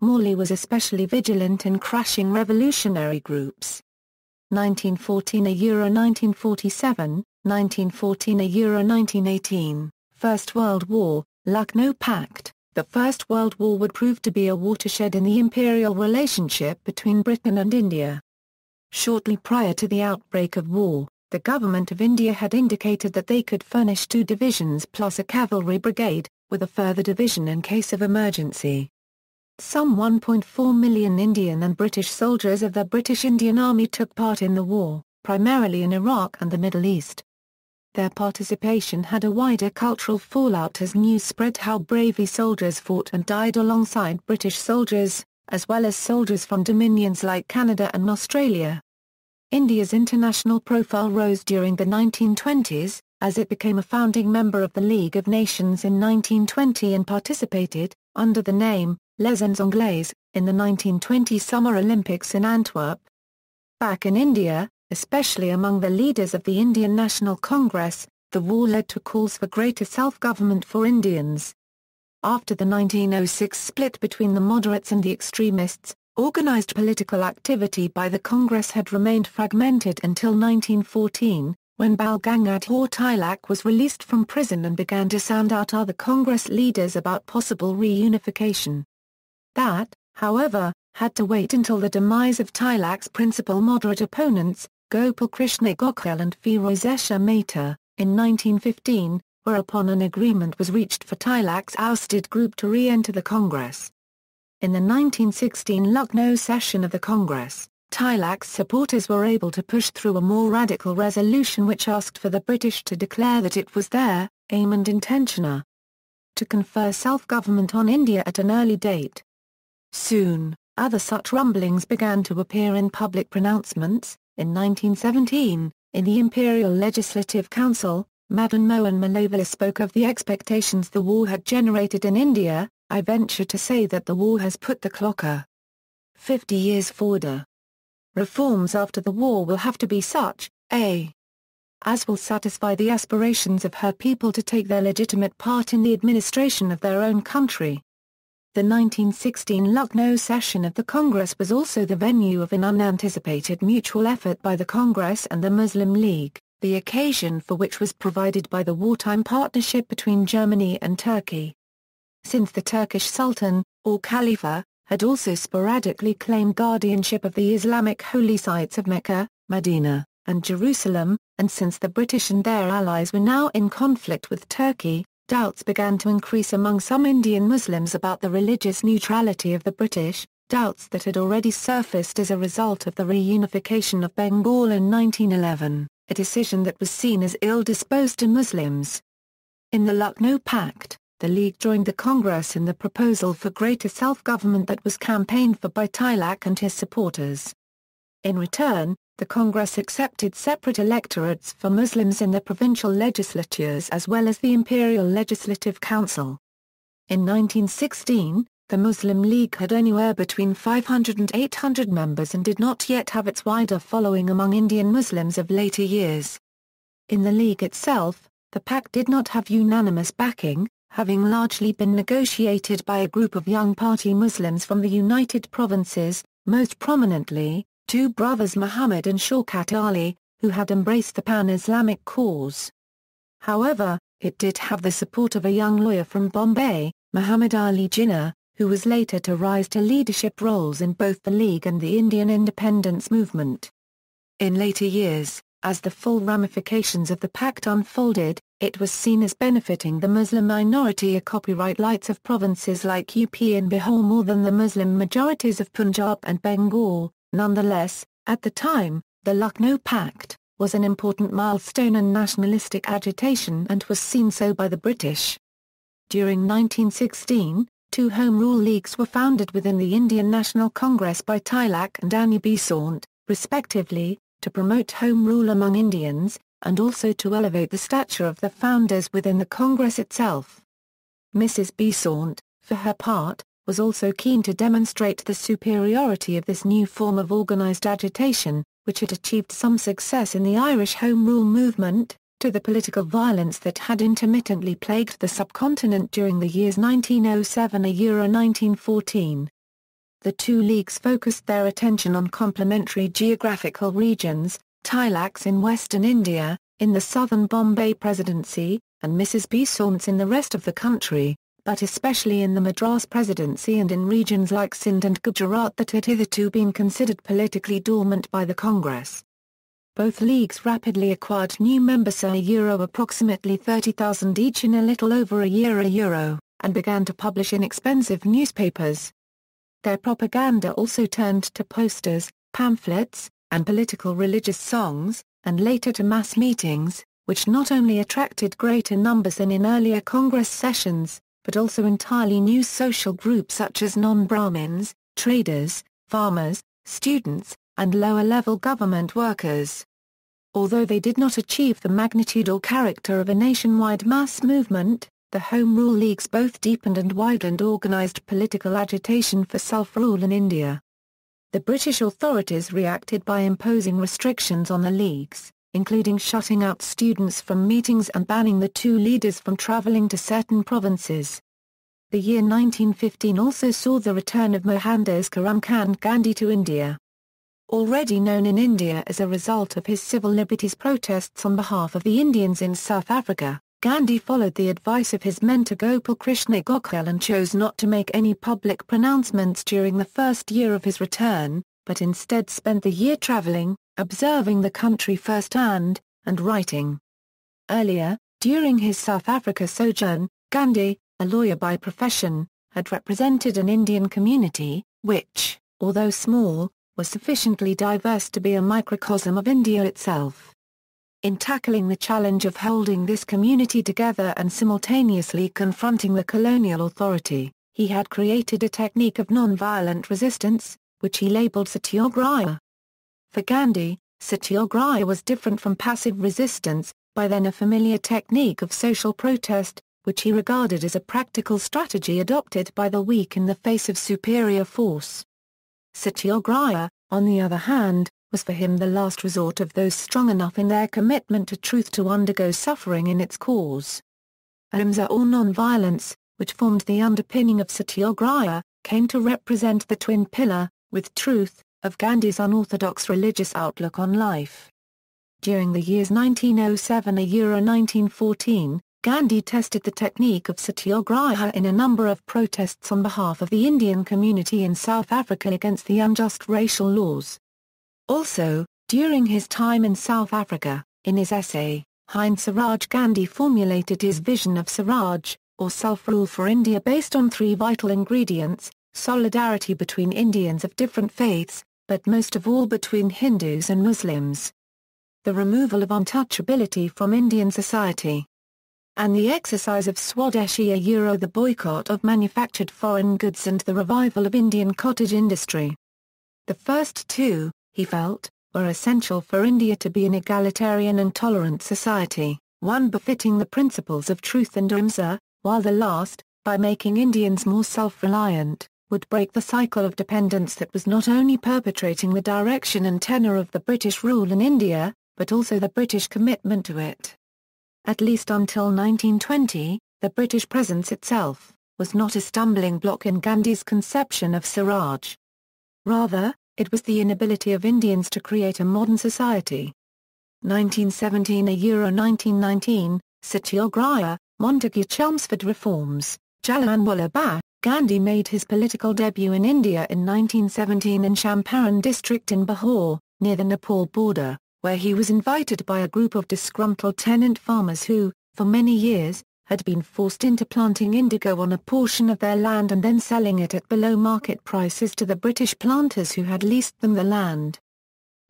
Morley was especially vigilant in crushing revolutionary groups. 1914–1947, 1914–1918, First World War, Lucknow Pact. The First World War would prove to be a watershed in the imperial relationship between Britain and India. Shortly prior to the outbreak of war, the Government of India had indicated that they could furnish 2 divisions plus a cavalry brigade, with a further division in case of emergency. Some 1.4 million Indian and British soldiers of the British Indian Army took part in the war, primarily in Iraq and the Middle East. Their participation had a wider cultural fallout as news spread how bravely soldiers fought and died alongside British soldiers, as well as soldiers from dominions like Canada and Australia. India's international profile rose during the 1920s, as it became a founding member of the League of Nations in 1920 and participated, under the name, Les Anglais, in the 1920 Summer Olympics in Antwerp. Back in India, especially among the leaders of the Indian National Congress, the war led to calls for greater self-government for Indians. After the 1906 split between the moderates and the extremists, organized political activity by the Congress had remained fragmented until 1914, when Bal Gangadhar Tilak was released from prison and began to sound out other Congress leaders about possible reunification. That, however, had to wait until the demise of Tilak's principal moderate opponents, Gopal Krishna Gokhale and Firozeshah Mehta, in 1915, whereupon an agreement was reached for Tilak's ousted group to re-enter the Congress. In the 1916 Lucknow session of the Congress, Tilak's supporters were able to push through a more radical resolution which asked for the British to declare that it was their aim and intention to confer self-government on India at an early date. Soon, other such rumblings began to appear in public pronouncements. In 1917, in the Imperial Legislative Council, Madan Mohan Malhotra spoke of the expectations the war had generated in India, I venture to say that the war has put the clock 50 years forward. Reforms after the war will have to be such, as will satisfy the aspirations of her people to take their legitimate part in the administration of their own country. The 1916 Lucknow session of the Congress was also the venue of an unanticipated mutual effort by the Congress and the Muslim League, the occasion for which was provided by the wartime partnership between Germany and Turkey. Since the Turkish Sultan, or Khalifa, had also sporadically claimed guardianship of the Islamic holy sites of Mecca, Medina, and Jerusalem, and since the British and their allies were now in conflict with Turkey, doubts began to increase among some Indian Muslims about the religious neutrality of the British, doubts that had already surfaced as a result of the reunification of Bengal in 1911, a decision that was seen as ill-disposed to Muslims. In the Lucknow Pact, the League joined the Congress in the proposal for greater self-government that was campaigned for by Tilak and his supporters. In return, the Congress accepted separate electorates for Muslims in the provincial legislatures as well as the Imperial Legislative Council. In 1916, the Muslim League had anywhere between 500 and 800 members and did not yet have its wider following among Indian Muslims of later years. In the League itself, the pact did not have unanimous backing, having largely been negotiated by a group of young party Muslims from the United Provinces, most prominently, two brothers Muhammad and Shaukat Ali, who had embraced the pan-Islamic cause. However, it did have the support of a young lawyer from Bombay, Muhammad Ali Jinnah, who was later to rise to leadership roles in both the League and the Indian independence movement. In later years, as the full ramifications of the pact unfolded, it was seen as benefiting the Muslim minority a copyright rights of provinces like UP and Bihar more than the Muslim majorities of Punjab and Bengal. Nonetheless, at the time, the Lucknow Pact was an important milestone in nationalistic agitation and was seen so by the British. During 1916, two Home Rule Leagues were founded within the Indian National Congress by Tilak and Annie Besant, respectively, to promote Home Rule among Indians, and also to elevate the stature of the founders within the Congress itself. Mrs. Besant, for her part, was also keen to demonstrate the superiority of this new form of organised agitation, which had achieved some success in the Irish Home Rule movement, to the political violence that had intermittently plagued the subcontinent during the years 1907–1914. The two leagues focused their attention on complementary geographical regions, Tilak's in western India, in the southern Bombay Presidency, and Mrs. Besant's in the rest of the country, but especially in the Madras Presidency and in regions like Sindh and Gujarat that had hitherto been considered politically dormant by the Congress. Both leagues rapidly acquired new members approximately 30,000 each in a little over a year, and began to publish inexpensive newspapers. Their propaganda also turned to posters, pamphlets, and political religious songs, and later to mass meetings, which not only attracted greater numbers than in earlier Congress sessions, but also entirely new social groups such as non-Brahmins, traders, farmers, students, and lower-level government workers. Although they did not achieve the magnitude or character of a nationwide mass movement, the Home Rule Leagues both deepened and widened organised political agitation for self-rule in India. The British authorities reacted by imposing restrictions on the leagues, including shutting out students from meetings and banning the two leaders from travelling to certain provinces. The year 1915 also saw the return of Mohandas Karamchand Gandhi to India. Already known in India as a result of his civil liberties protests on behalf of the Indians in South Africa, Gandhi followed the advice of his mentor Gopal Krishna Gokhale and chose not to make any public pronouncements during the first year of his return, but instead spent the year travelling, observing the country firsthand, and writing. Earlier, during his South Africa sojourn, Gandhi, a lawyer by profession, had represented an Indian community, which, although small, was sufficiently diverse to be a microcosm of India itself. In tackling the challenge of holding this community together and simultaneously confronting the colonial authority, he had created a technique of non-violent resistance, which he labeled satyagraha. For Gandhi, satyagraha was different from passive resistance, by then a familiar technique of social protest, which he regarded as a practical strategy adopted by the weak in the face of superior force. Satyagraha, on the other hand, was for him the last resort of those strong enough in their commitment to truth to undergo suffering in its cause. Ahimsa or non-violence, which formed the underpinning of Satyagraha, came to represent the twin pillar, with truth, of Gandhi's unorthodox religious outlook on life. During the years 1907–1914, Gandhi tested the technique of Satyagraha in a number of protests on behalf of the Indian community in South Africa against the unjust racial laws. Also, during his time in South Africa, in his essay, Hind Swaraj, Gandhi formulated his vision of Swaraj, or self-rule for India based on three vital ingredients: solidarity between Indians of different faiths, but most of all between Hindus and Muslims; the removal of untouchability from Indian society; and the exercise of Swadeshi, the boycott of manufactured foreign goods and the revival of Indian cottage industry. The first two, he felt, were essential for India to be an egalitarian and tolerant society, one befitting the principles of truth and ahimsa, while the last, by making Indians more self-reliant, would break the cycle of dependence that was not only perpetrating the direction and tenor of the British rule in India, but also the British commitment to it. At least until 1920, the British presence itself was not a stumbling block in Gandhi's conception of Swaraj. Rather, it was the inability of Indians to create a modern society. 1917–1919, Satyagraha, Montagu-Chelmsford reforms, Jallianwala Bagh. Gandhi made his political debut in India in 1917 in Champaran district in Bihar, near the Nepal border, where he was invited by a group of disgruntled tenant farmers who, for many years, had been forced into planting indigo on a portion of their land and then selling it at below market prices to the British planters who had leased them the land.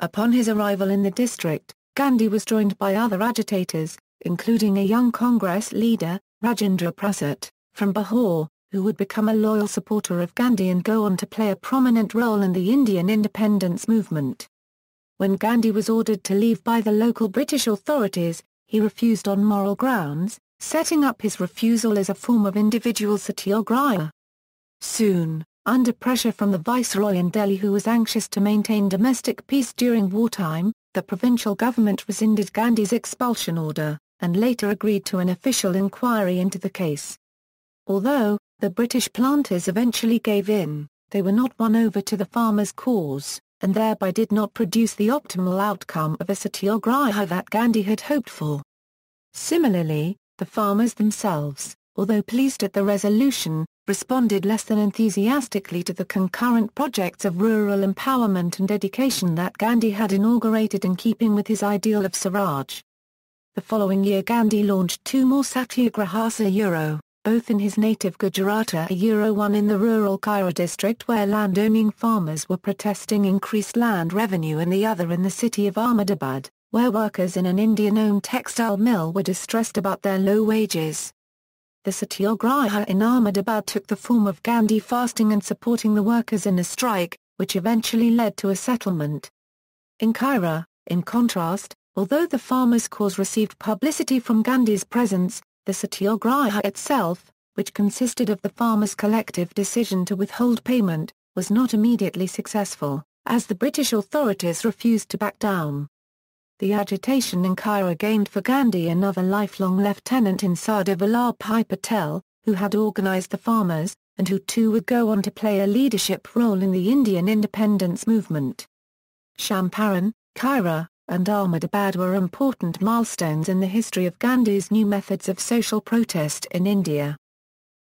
Upon his arrival in the district, Gandhi was joined by other agitators, including a young Congress leader, Rajendra Prasad, from Bihar, who would become a loyal supporter of Gandhi and go on to play a prominent role in the Indian independence movement. When Gandhi was ordered to leave by the local British authorities, he refused on moral grounds, setting up his refusal as a form of individual satyagraha. Soon, under pressure from the viceroy in Delhi who was anxious to maintain domestic peace during wartime, the provincial government rescinded Gandhi's expulsion order, and later agreed to an official inquiry into the case. Although, the British planters eventually gave in, they were not won over to the farmers' cause, and thereby did not produce the optimal outcome of a satyagraha that Gandhi had hoped for. Similarly, the farmers themselves, although pleased at the resolution, responded less than enthusiastically to the concurrent projects of rural empowerment and education that Gandhi had inaugurated in keeping with his ideal of Swaraj. The following year Gandhi launched two more satyagrahas, both in his native Gujarat, one in the rural Kaira district where landowning farmers were protesting increased land revenue, and the other in the city of Ahmedabad, where workers in an Indian-owned textile mill were distressed about their low wages. The satyagraha in Ahmedabad took the form of Gandhi fasting and supporting the workers in a strike, which eventually led to a settlement. In Kaira, in contrast, although the farmers' cause received publicity from Gandhi's presence, the satyagraha itself, which consisted of the farmers' collective decision to withhold payment, was not immediately successful, as the British authorities refused to back down. The agitation in Kaira gained for Gandhi another lifelong lieutenant in Sardar Vallabhbhai Patel, who had organised the farmers, and who too would go on to play a leadership role in the Indian independence movement. Champaran, Kaira, and Ahmedabad were important milestones in the history of Gandhi's new methods of social protest in India.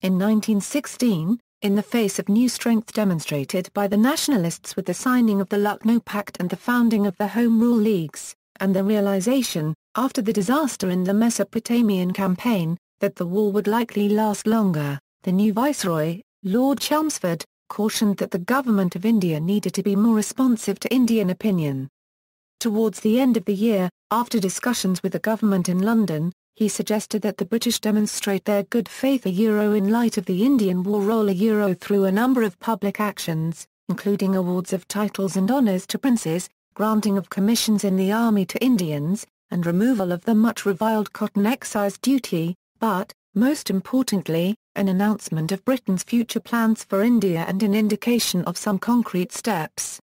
In 1916, in the face of new strength demonstrated by the nationalists with the signing of the Lucknow Pact and the founding of the Home Rule Leagues, and the realization, after the disaster in the Mesopotamian campaign, that the war would likely last longer, the new viceroy, Lord Chelmsford, cautioned that the government of India needed to be more responsive to Indian opinion. Towards the end of the year, after discussions with the government in London, he suggested that the British demonstrate their good faith in light of the Indian War roll through a number of public actions, including awards of titles and honours to princes, granting of commissions in the army to Indians, and removal of the much reviled cotton excise duty, but, most importantly, an announcement of Britain's future plans for India and an indication of some concrete steps.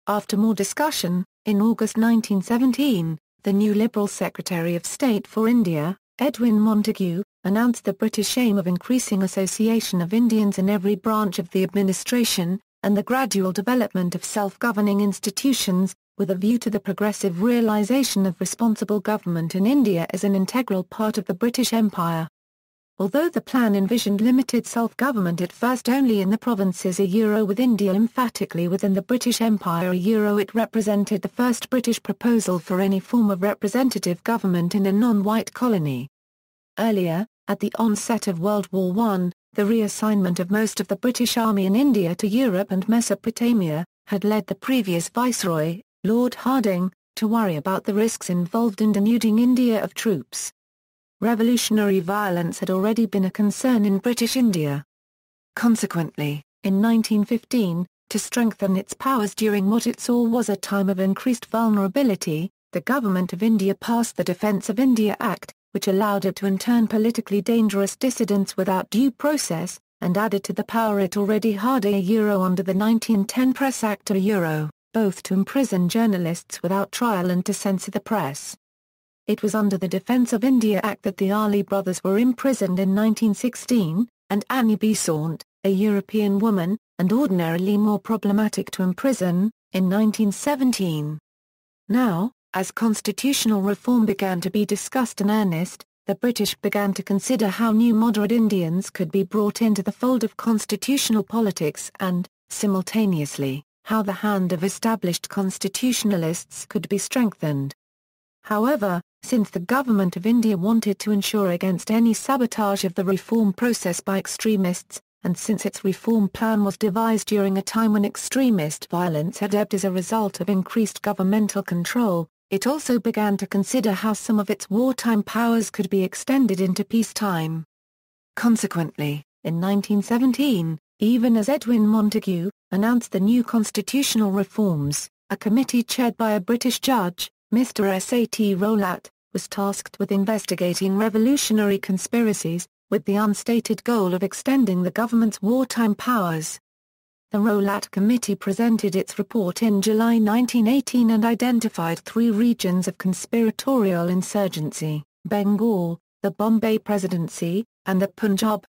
After more discussion, in August 1917, the new Liberal Secretary of State for India, Edwin Montagu, announced the British aim of increasing association of Indians in every branch of the administration, and the gradual development of self-governing institutions, with a view to the progressive realisation of responsible government in India as an integral part of the British Empire. Although the plan envisioned limited self-government at first only in the provinces with India emphatically within the British Empire it represented the first British proposal for any form of representative government in a non-white colony. Earlier, at the onset of World War I, the reassignment of most of the British Army in India to Europe and Mesopotamia, had led the previous Viceroy, Lord Hardinge, to worry about the risks involved in denuding India of troops. Revolutionary violence had already been a concern in British India. Consequently, in 1915, to strengthen its powers during what it saw was a time of increased vulnerability, the Government of India passed the Defence of India Act, which allowed it to intern politically dangerous dissidents without due process, and added to the power it already had under the 1910 Press Act both to imprison journalists without trial and to censor the press. It was under the Defence of India Act that the Ali brothers were imprisoned in 1916, and Annie Besant, a European woman, and ordinarily more problematic to imprison, in 1917. Now, as constitutional reform began to be discussed in earnest, the British began to consider how new moderate Indians could be brought into the fold of constitutional politics and, simultaneously, how the hand of established constitutionalists could be strengthened. However, since the Government of India wanted to ensure against any sabotage of the reform process by extremists, and since its reform plan was devised during a time when extremist violence had ebbed as a result of increased governmental control, it also began to consider how some of its wartime powers could be extended into peacetime. Consequently, in 1917, even as Edwin Montagu announced the new constitutional reforms, a committee chaired by a British judge, Mr. S.A.T. Rowlatt, was tasked with investigating revolutionary conspiracies, with the unstated goal of extending the government's wartime powers. The Rowlatt Committee presented its report in July 1918 and identified 3 regions of conspiratorial insurgency: Bengal, the Bombay Presidency, and the Punjab.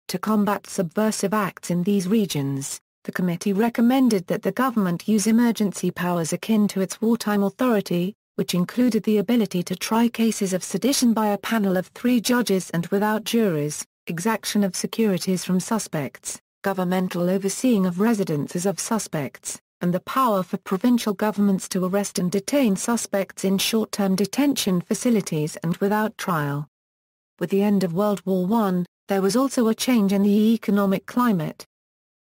To combat subversive acts in these regions, the committee recommended that the government use emergency powers akin to its wartime authority, which included the ability to try cases of sedition by a panel of 3 judges and without juries, exaction of securities from suspects, governmental overseeing of residences of suspects, and the power for provincial governments to arrest and detain suspects in short-term detention facilities and without trial. With the end of World War I, there was also a change in the economic climate.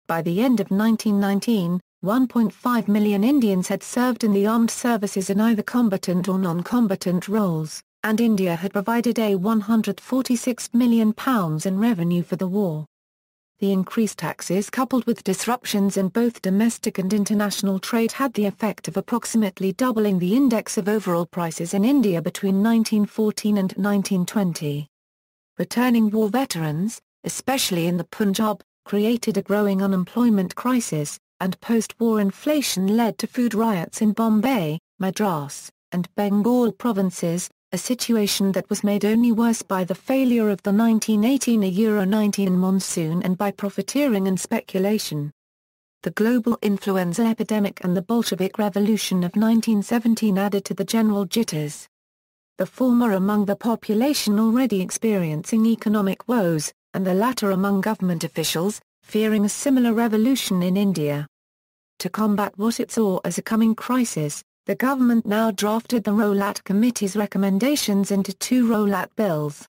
By the end of 1919, 1.5 million Indians had served in the armed services in either combatant or non-combatant roles, and India had provided £146 million in revenue for the war. The increased taxes coupled with disruptions in both domestic and international trade had the effect of approximately doubling the index of overall prices in India between 1914 and 1920. Returning war veterans, especially in the Punjab, created a growing unemployment crisis, and post-war inflation led to food riots in Bombay, Madras, and Bengal provinces, a situation that was made only worse by the failure of the 1918-19 monsoon and by profiteering and speculation. The global influenza epidemic and the Bolshevik Revolution of 1917 added to the general jitters. The former among the population already experiencing economic woes, and the latter among government officials, fearing a similar revolution in India. To combat what it saw as a coming crisis, the government now drafted the Rowlatt Committee's recommendations into 2 Rowlatt Bills.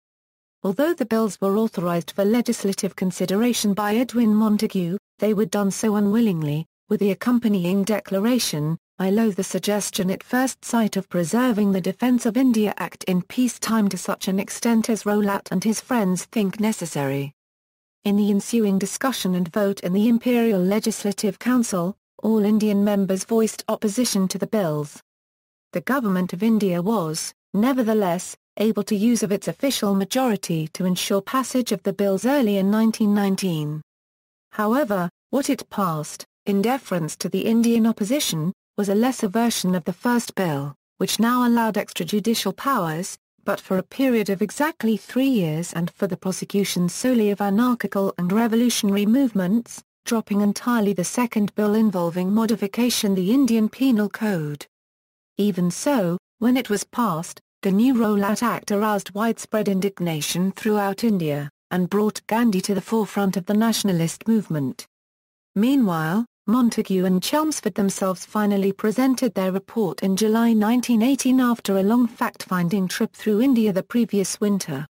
Although the bills were authorised for legislative consideration by Edwin Montagu, they were done so unwillingly, with the accompanying declaration, "I loathe the suggestion at first sight of preserving the Defence of India Act in peacetime to such an extent as Rowlatt and his friends think necessary." In the ensuing discussion and vote in the Imperial Legislative Council, all Indian members voiced opposition to the bills. The Government of India was, nevertheless, able to use of its official majority to ensure passage of the bills early in 1919. However, what it passed, in deference to the Indian opposition, was a lesser version of the first bill, which now allowed extrajudicial powers, but for a period of exactly 3 years and for the prosecution solely of anarchical and revolutionary movements, dropping entirely the second bill involving modification the Indian Penal Code. Even so, when it was passed, the new Rowlatt Act aroused widespread indignation throughout India, and brought Gandhi to the forefront of the nationalist movement. Meanwhile, Montagu and Chelmsford themselves finally presented their report in July 1918 after a long fact-finding trip through India the previous winter.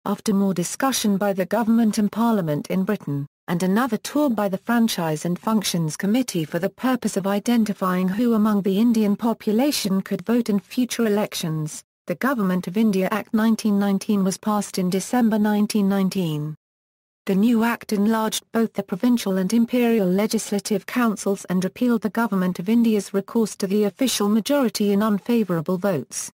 After more discussion by the government and Parliament in Britain, and another tour by the Franchise and Functions Committee for the purpose of identifying who among the Indian population could vote in future elections, the Government of India Act 1919 was passed in December 1919. The new act enlarged both the provincial and imperial legislative councils and repealed the Government of India's recourse to the official majority in unfavourable votes.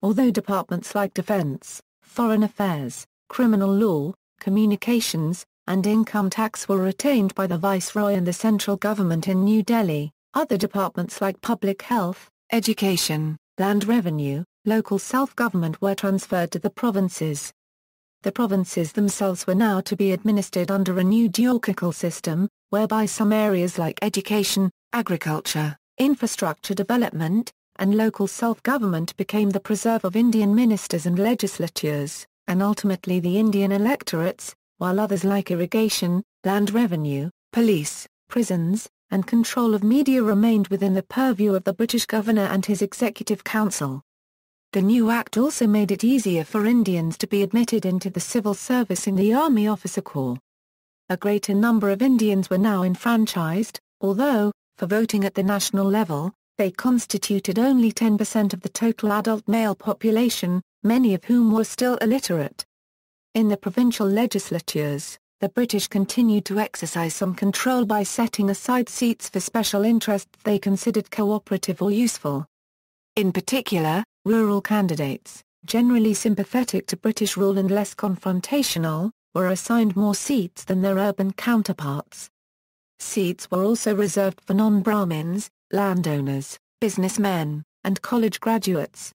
Although departments like defence, foreign affairs, criminal law, communications, and income tax were retained by the Viceroy and the central government in New Delhi, other departments like public health, education, land revenue, local self-government were transferred to the provinces. The provinces themselves were now to be administered under a new geographical system, whereby some areas like education, agriculture, infrastructure development, and local self-government became the preserve of Indian ministers and legislatures, and ultimately the Indian electorates, while others like irrigation, land revenue, police, prisons, and control of media remained within the purview of the British Governor and his Executive Council. The new act also made it easier for Indians to be admitted into the civil service in the Army Officer Corps. A greater number of Indians were now enfranchised, although, for voting at the national level, they constituted only 10% of the total adult male population, many of whom were still illiterate. In the provincial legislatures, the British continued to exercise some control by setting aside seats for special interests they considered cooperative or useful. In particular, rural candidates, generally sympathetic to British rule and less confrontational, were assigned more seats than their urban counterparts. Seats were also reserved for non-Brahmins, landowners, businessmen, and college graduates.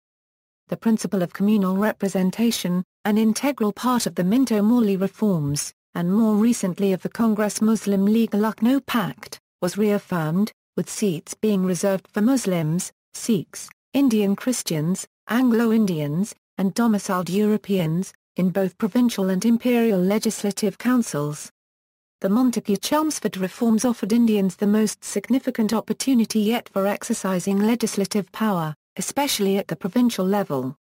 The principle of communal representation, an integral part of the Minto-Morley reforms, and more recently of the Congress Muslim League Lucknow Pact, was reaffirmed, with seats being reserved for Muslims, Sikhs, Indian Christians, Anglo-Indians, and domiciled Europeans, in both provincial and imperial legislative councils. The Montagu-Chelmsford reforms offered Indians the most significant opportunity yet for exercising legislative power, especially at the provincial level.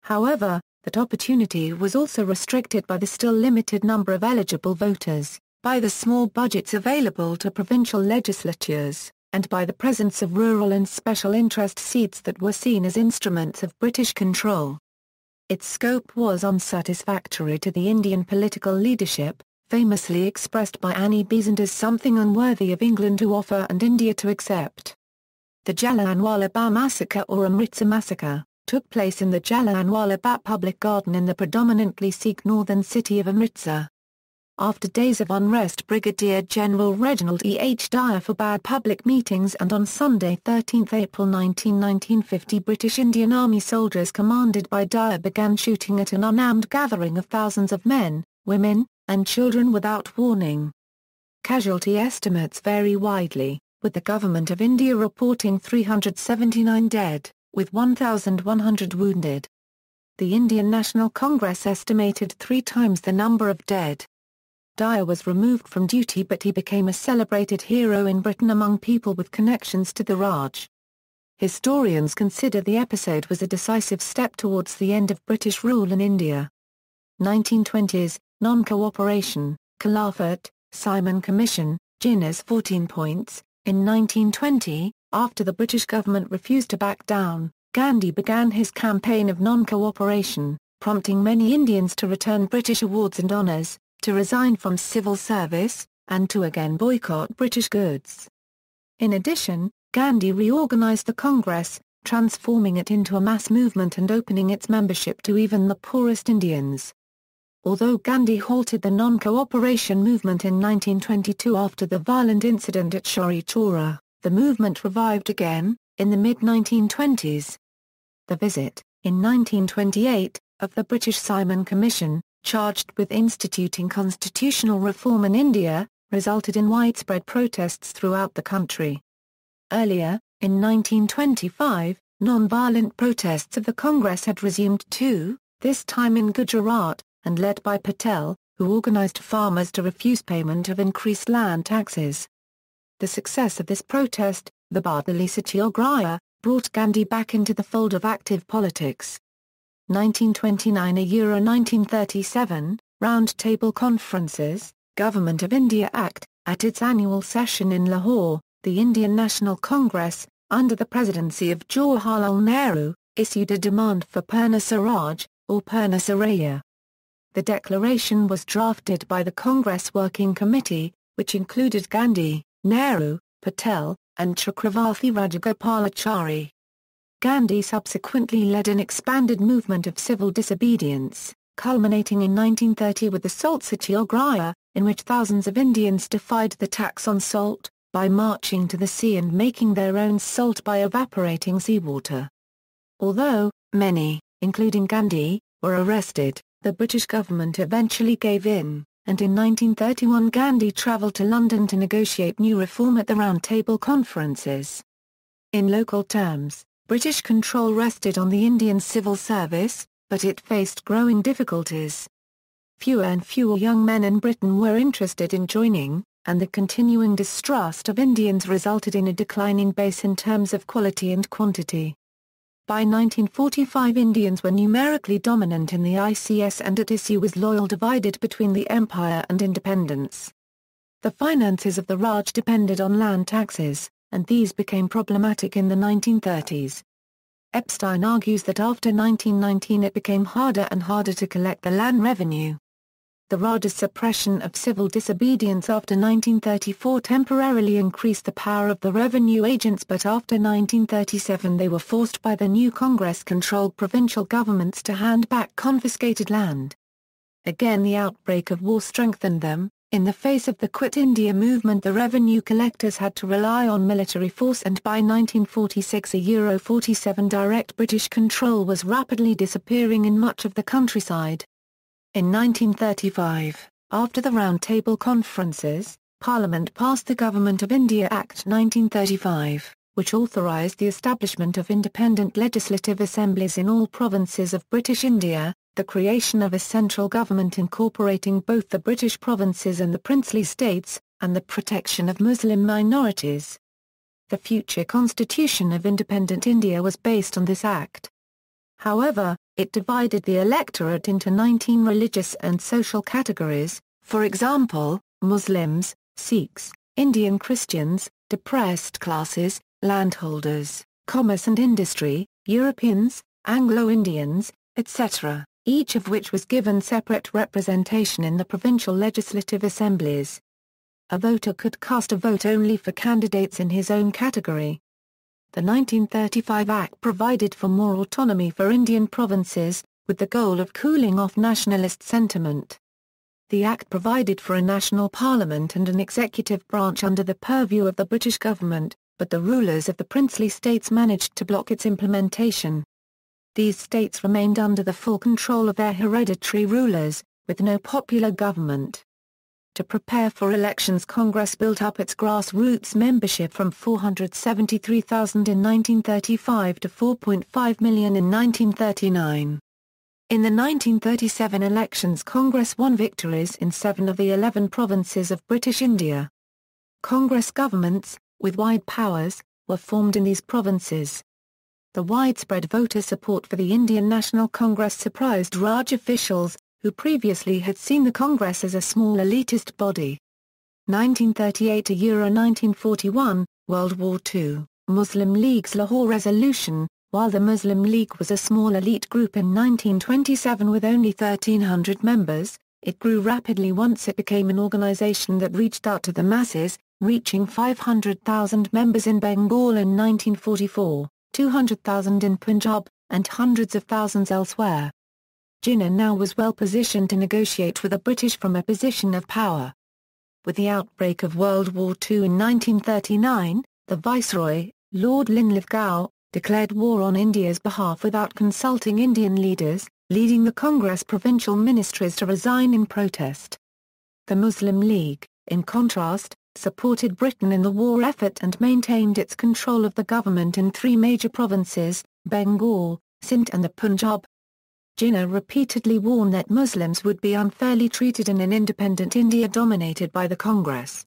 However, that opportunity was also restricted by the still limited number of eligible voters, by the small budgets available to provincial legislatures, and by the presence of rural and special interest seats that were seen as instruments of British control. Its scope was unsatisfactory to the Indian political leadership, famously expressed by Annie Besant as something unworthy of England to offer and India to accept. The Jallianwala Bagh massacre or Amritsar massacre, took place in the Jallianwala Bagh public garden in the predominantly Sikh northern city of Amritsar. After days of unrest, Brigadier General Reginald E. H. Dyer forbade public meetings, and on Sunday 13 April 1950 British Indian Army soldiers commanded by Dyer began shooting at an unarmed gathering of thousands of men, women, and children without warning. Casualty estimates vary widely, with the Government of India reporting 379 dead, with 1,100 wounded. The Indian National Congress estimated 3 times the number of dead. Dyer was removed from duty, but he became a celebrated hero in Britain among people with connections to the Raj. Historians consider the episode was a decisive step towards the end of British rule in India. 1920s, non-cooperation, Khilafat, Simon Commission, Jinnah's 14 points. In 1920, after the British government refused to back down, Gandhi began his campaign of non-cooperation, prompting many Indians to return British awards and honours, to resign from civil service, and to again boycott British goods. In addition, Gandhi reorganised the Congress, transforming it into a mass movement and opening its membership to even the poorest Indians. Although Gandhi halted the non-cooperation movement in 1922 after the violent incident at Chauri Chaura, the movement revived again, in the mid-1920s. The visit, in 1928, of the British Simon Commission, charged with instituting constitutional reform in India, resulted in widespread protests throughout the country. Earlier, in 1925, non-violent protests of the Congress had resumed too, this time in Gujarat, and led by Patel, who organized farmers to refuse payment of increased land taxes. The success of this protest, the Bardoli Satyagraha, brought Gandhi back into the fold of active politics. 1929–1937, Round Table Conferences, Government of India Act. At its annual session in Lahore, the Indian National Congress, under the presidency of Jawaharlal Nehru, issued a demand for Purna Swaraj, or Purna Swaraya. The declaration was drafted by the Congress Working Committee, which included Gandhi, Nehru, Patel, and Chakravarti Rajagopalachari. Gandhi subsequently led an expanded movement of civil disobedience, culminating in 1930 with the Salt Satyagraha, in which thousands of Indians defied the tax on salt, by marching to the sea and making their own salt by evaporating seawater. Although many, including Gandhi, were arrested, the British government eventually gave in, and in 1931 Gandhi travelled to London to negotiate new reform at the Round Table Conferences. In local terms, British control rested on the Indian civil service, but it faced growing difficulties. Fewer and fewer young men in Britain were interested in joining, and the continuing distrust of Indians resulted in a declining base in terms of quality and quantity. By 1945 Indians were numerically dominant in the ICS and at issue was loyal divided between the Empire and independence. The finances of the Raj depended on land taxes, and these became problematic in the 1930s. Epstein argues that after 1919 it became harder and harder to collect the land revenue. The Raj's suppression of civil disobedience after 1934 temporarily increased the power of the revenue agents, but after 1937 they were forced by the new Congress-controlled provincial governments to hand back confiscated land. Again the outbreak of war strengthened them. In the face of the Quit India movement the revenue collectors had to rely on military force, and by 1946 €47 direct British control was rapidly disappearing in much of the countryside. In 1935, after the Round Table Conferences, Parliament passed the Government of India Act 1935, which authorised the establishment of independent legislative assemblies in all provinces of British India, the creation of a central government incorporating both the British provinces and the princely states, and the protection of Muslim minorities. The future constitution of independent India was based on this act. However, it divided the electorate into 19 religious and social categories, for example, Muslims, Sikhs, Indian Christians, depressed classes, landholders, commerce and industry, Europeans, Anglo-Indians, etc., each of which was given separate representation in the provincial legislative assemblies. A voter could cast a vote only for candidates in his own category. The 1935 Act provided for more autonomy for Indian provinces, with the goal of cooling off nationalist sentiment. The Act provided for a national parliament and an executive branch under the purview of the British government, but the rulers of the princely states managed to block its implementation. These states remained under the full control of their hereditary rulers, with no popular government. To prepare for elections Congress built up its grassroots membership from 473,000 in 1935 to 4.5 million in 1939. In the 1937 elections Congress won victories in 7 of the 11 provinces of British India. Congress governments, with wide powers, were formed in these provinces. The widespread voter support for the Indian National Congress surprised Raj officials, who previously had seen the Congress as a small elitist body. 1938–1941, World War II, Muslim League's Lahore Resolution. While the Muslim League was a small elite group in 1927 with only 1,300 members, it grew rapidly once it became an organization that reached out to the masses, reaching 500,000 members in Bengal in 1944. 200,000 in Punjab, and hundreds of thousands elsewhere. Jinnah now was well positioned to negotiate with the British from a position of power. With the outbreak of World War II in 1939, the Viceroy, Lord Linlithgow, declared war on India's behalf without consulting Indian leaders, leading the Congress provincial ministries to resign in protest. The Muslim League, in contrast, supported Britain in the war effort and maintained its control of the government in three major provinces, Bengal, Sindh and the Punjab. Jinnah repeatedly warned that Muslims would be unfairly treated in an independent India dominated by the Congress.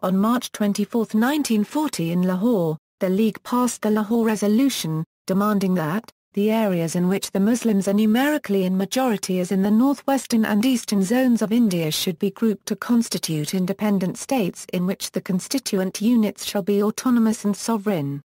On March 24, 1940 in Lahore, the League passed the Lahore Resolution, demanding that, the areas in which the Muslims are numerically in majority as in the northwestern and eastern zones of India should be grouped to constitute independent states in which the constituent units shall be autonomous and sovereign.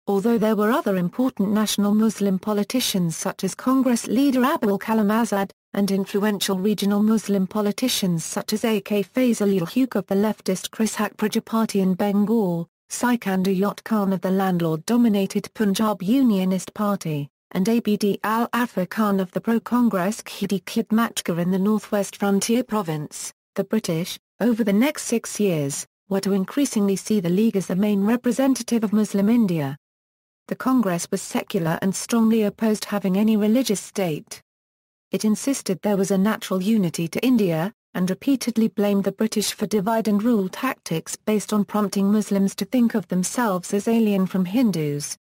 Although there were other important national Muslim politicians such as Congress leader Abul Kalam Azad, and influential regional Muslim politicians such as A.K. Fazl-ul-Huq of the leftist Krisak Praja Party in Bengal, Sikandar Khan of the landlord-dominated Punjab Unionist Party, and Abd al-Afar Khan of the pro-Congress Khidi Khidmatgar in the northwest frontier province, the British, over the next 6 years, were to increasingly see the League as the main representative of Muslim India. The Congress was secular and strongly opposed having any religious state. It insisted there was a natural unity to India, and repeatedly blamed the British for divide-and-rule tactics based on prompting Muslims to think of themselves as alien from Hindus.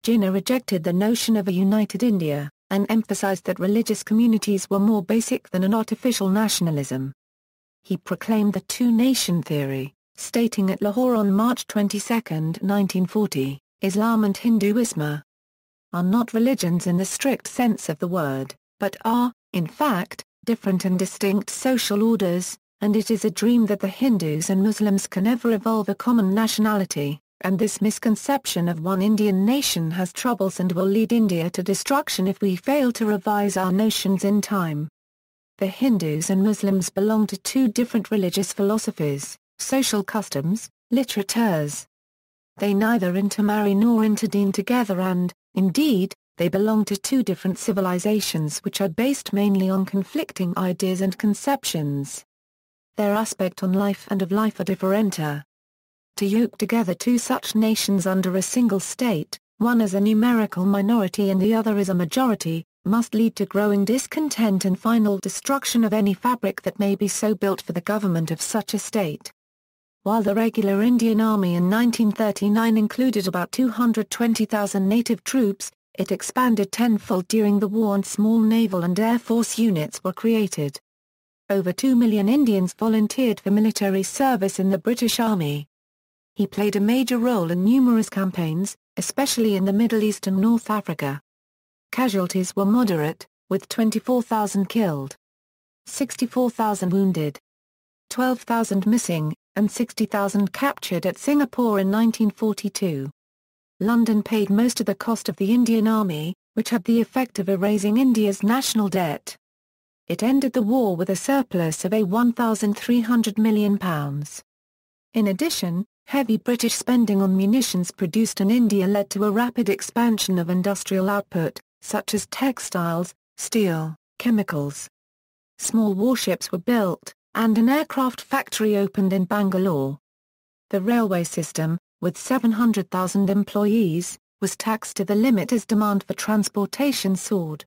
Jinnah rejected the notion of a united India, and emphasized that religious communities were more basic than an artificial nationalism. He proclaimed the two-nation theory, stating at Lahore on March 22, 1940, Islam and Hinduism are not religions in the strict sense of the word, but are, in fact, different and distinct social orders, and it is a dream that the Hindus and Muslims can ever evolve a common nationality, and this misconception of one Indian nation has troubles and will lead India to destruction if we fail to revise our notions in time. The Hindus and Muslims belong to two different religious philosophies, social customs, literatures. They neither intermarry nor intervene together and, indeed, they belong to two different civilizations which are based mainly on conflicting ideas and conceptions. Their aspect on life and of life are different. To yoke together two such nations under a single state, one as a numerical minority and the other as a majority, must lead to growing discontent and final destruction of any fabric that may be so built for the government of such a state. While the regular Indian Army in 1939 included about 220,000 native troops, it expanded tenfold during the war and small naval and air force units were created. Over 2 million Indians volunteered for military service in the British Army. He played a major role in numerous campaigns, especially in the Middle East and North Africa. Casualties were moderate, with 24,000 killed, 64,000 wounded, 12,000 missing, and 60,000 captured at Singapore in 1942. London paid most of the cost of the Indian Army, which had the effect of erasing India's national debt. It ended the war with a surplus of £1,300 million. In addition, heavy British spending on munitions produced in India led to a rapid expansion of industrial output, such as textiles, steel, chemicals. Small warships were built, and an aircraft factory opened in Bangalore. The railway system, with 700,000 employees, was taxed to the limit as demand for transportation soared.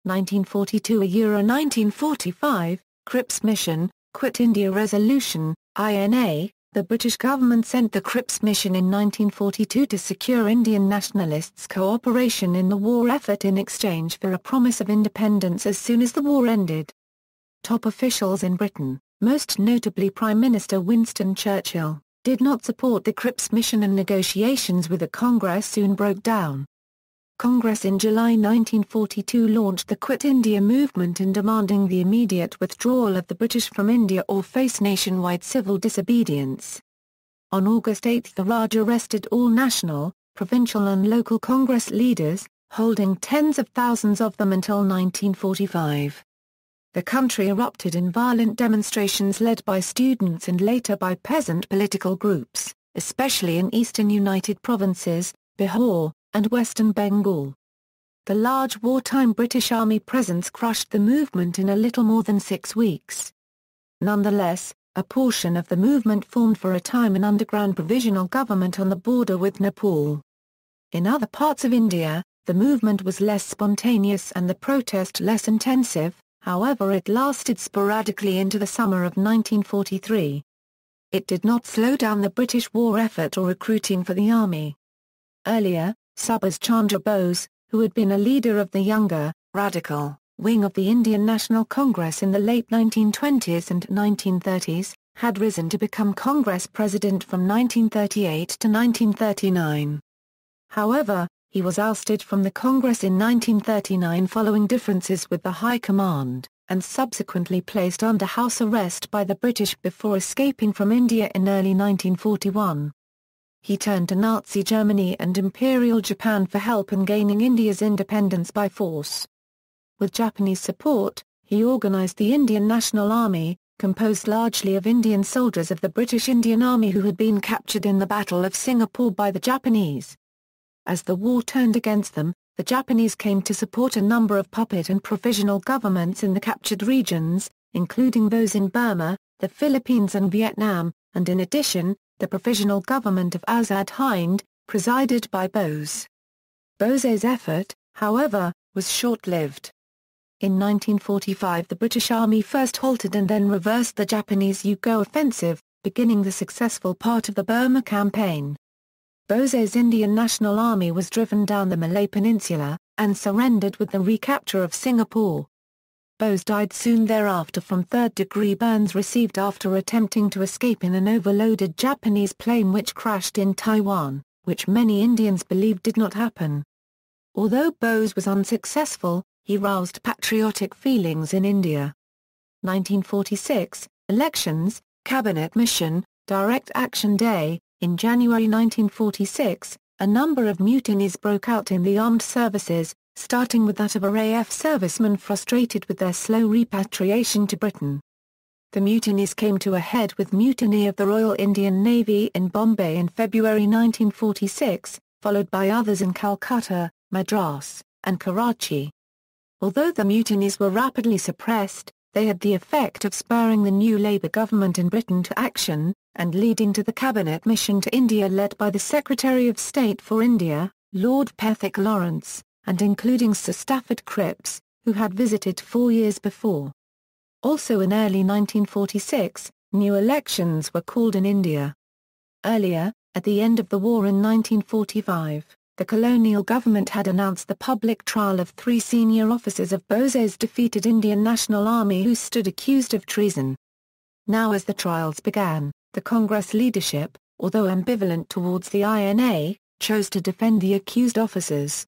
1942–1945, Cripps Mission, Quit India Resolution, INA. The British government sent the Cripps Mission in 1942 to secure Indian nationalists' cooperation in the war effort in exchange for a promise of independence as soon as the war ended. Top officials in Britain, most notably Prime Minister Winston Churchill, did not support the Cripps Mission and negotiations with the Congress soon broke down. Congress in July 1942 launched the Quit India movement in demanding the immediate withdrawal of the British from India or face nationwide civil disobedience. On August 8 the Raj arrested all national, provincial and local Congress leaders, holding tens of thousands of them until 1945. The country erupted in violent demonstrations led by students and later by peasant political groups, especially in eastern United Provinces, Bihar, and western Bengal. The large wartime British Army presence crushed the movement in a little more than 6 weeks. Nonetheless, a portion of the movement formed for a time an underground provisional government on the border with Nepal. In other parts of India, the movement was less spontaneous and the protest less intensive, however it lasted sporadically into the summer of 1943. It did not slow down the British war effort or recruiting for the army. Earlier, Subhas Chandra Bose, who had been a leader of the younger, radical, wing of the Indian National Congress in the late 1920s and 1930s, had risen to become Congress president from 1938 to 1939. However, he was ousted from the Congress in 1939 following differences with the High Command, and subsequently placed under house arrest by the British before escaping from India in early 1941. He turned to Nazi Germany and Imperial Japan for help in gaining India's independence by force. With Japanese support, he organized the Indian National Army, composed largely of Indian soldiers of the British Indian Army who had been captured in the Battle of Singapore by the Japanese. As the war turned against them, the Japanese came to support a number of puppet and provisional governments in the captured regions, including those in Burma, the Philippines and Vietnam, and in addition, the provisional government of Azad Hind, presided by Bose. Bose's effort, however, was short-lived. In 1945 the British Army first halted and then reversed the Japanese Yugo offensive, beginning the successful part of the Burma campaign. Bose's Indian National Army was driven down the Malay Peninsula, and surrendered with the recapture of Singapore. Bose died soon thereafter from third-degree burns received after attempting to escape in an overloaded Japanese plane which crashed in Taiwan, which many Indians believed did not happen. Although Bose was unsuccessful, he roused patriotic feelings in India. 1946, elections, cabinet mission, direct action day. In January 1946, a number of mutinies broke out in the armed services, starting with that of RAF servicemen frustrated with their slow repatriation to Britain. The mutinies came to a head with mutiny of the Royal Indian Navy in Bombay in February 1946, followed by others in Calcutta, Madras, and Karachi. Although the mutinies were rapidly suppressed, they had the effect of spurring the new Labour government in Britain to action, and leading to the cabinet mission to India led by the Secretary of State for India, Lord Pethick Lawrence, and including Sir Stafford Cripps, who had visited 4 years before. Also in early 1946, new elections were called in India. Earlier, at the end of the war in 1945, the colonial government had announced the public trial of 3 senior officers of Bose's defeated Indian National Army who stood accused of treason. Now as the trials began, the Congress leadership, although ambivalent towards the INA, chose to defend the accused officers.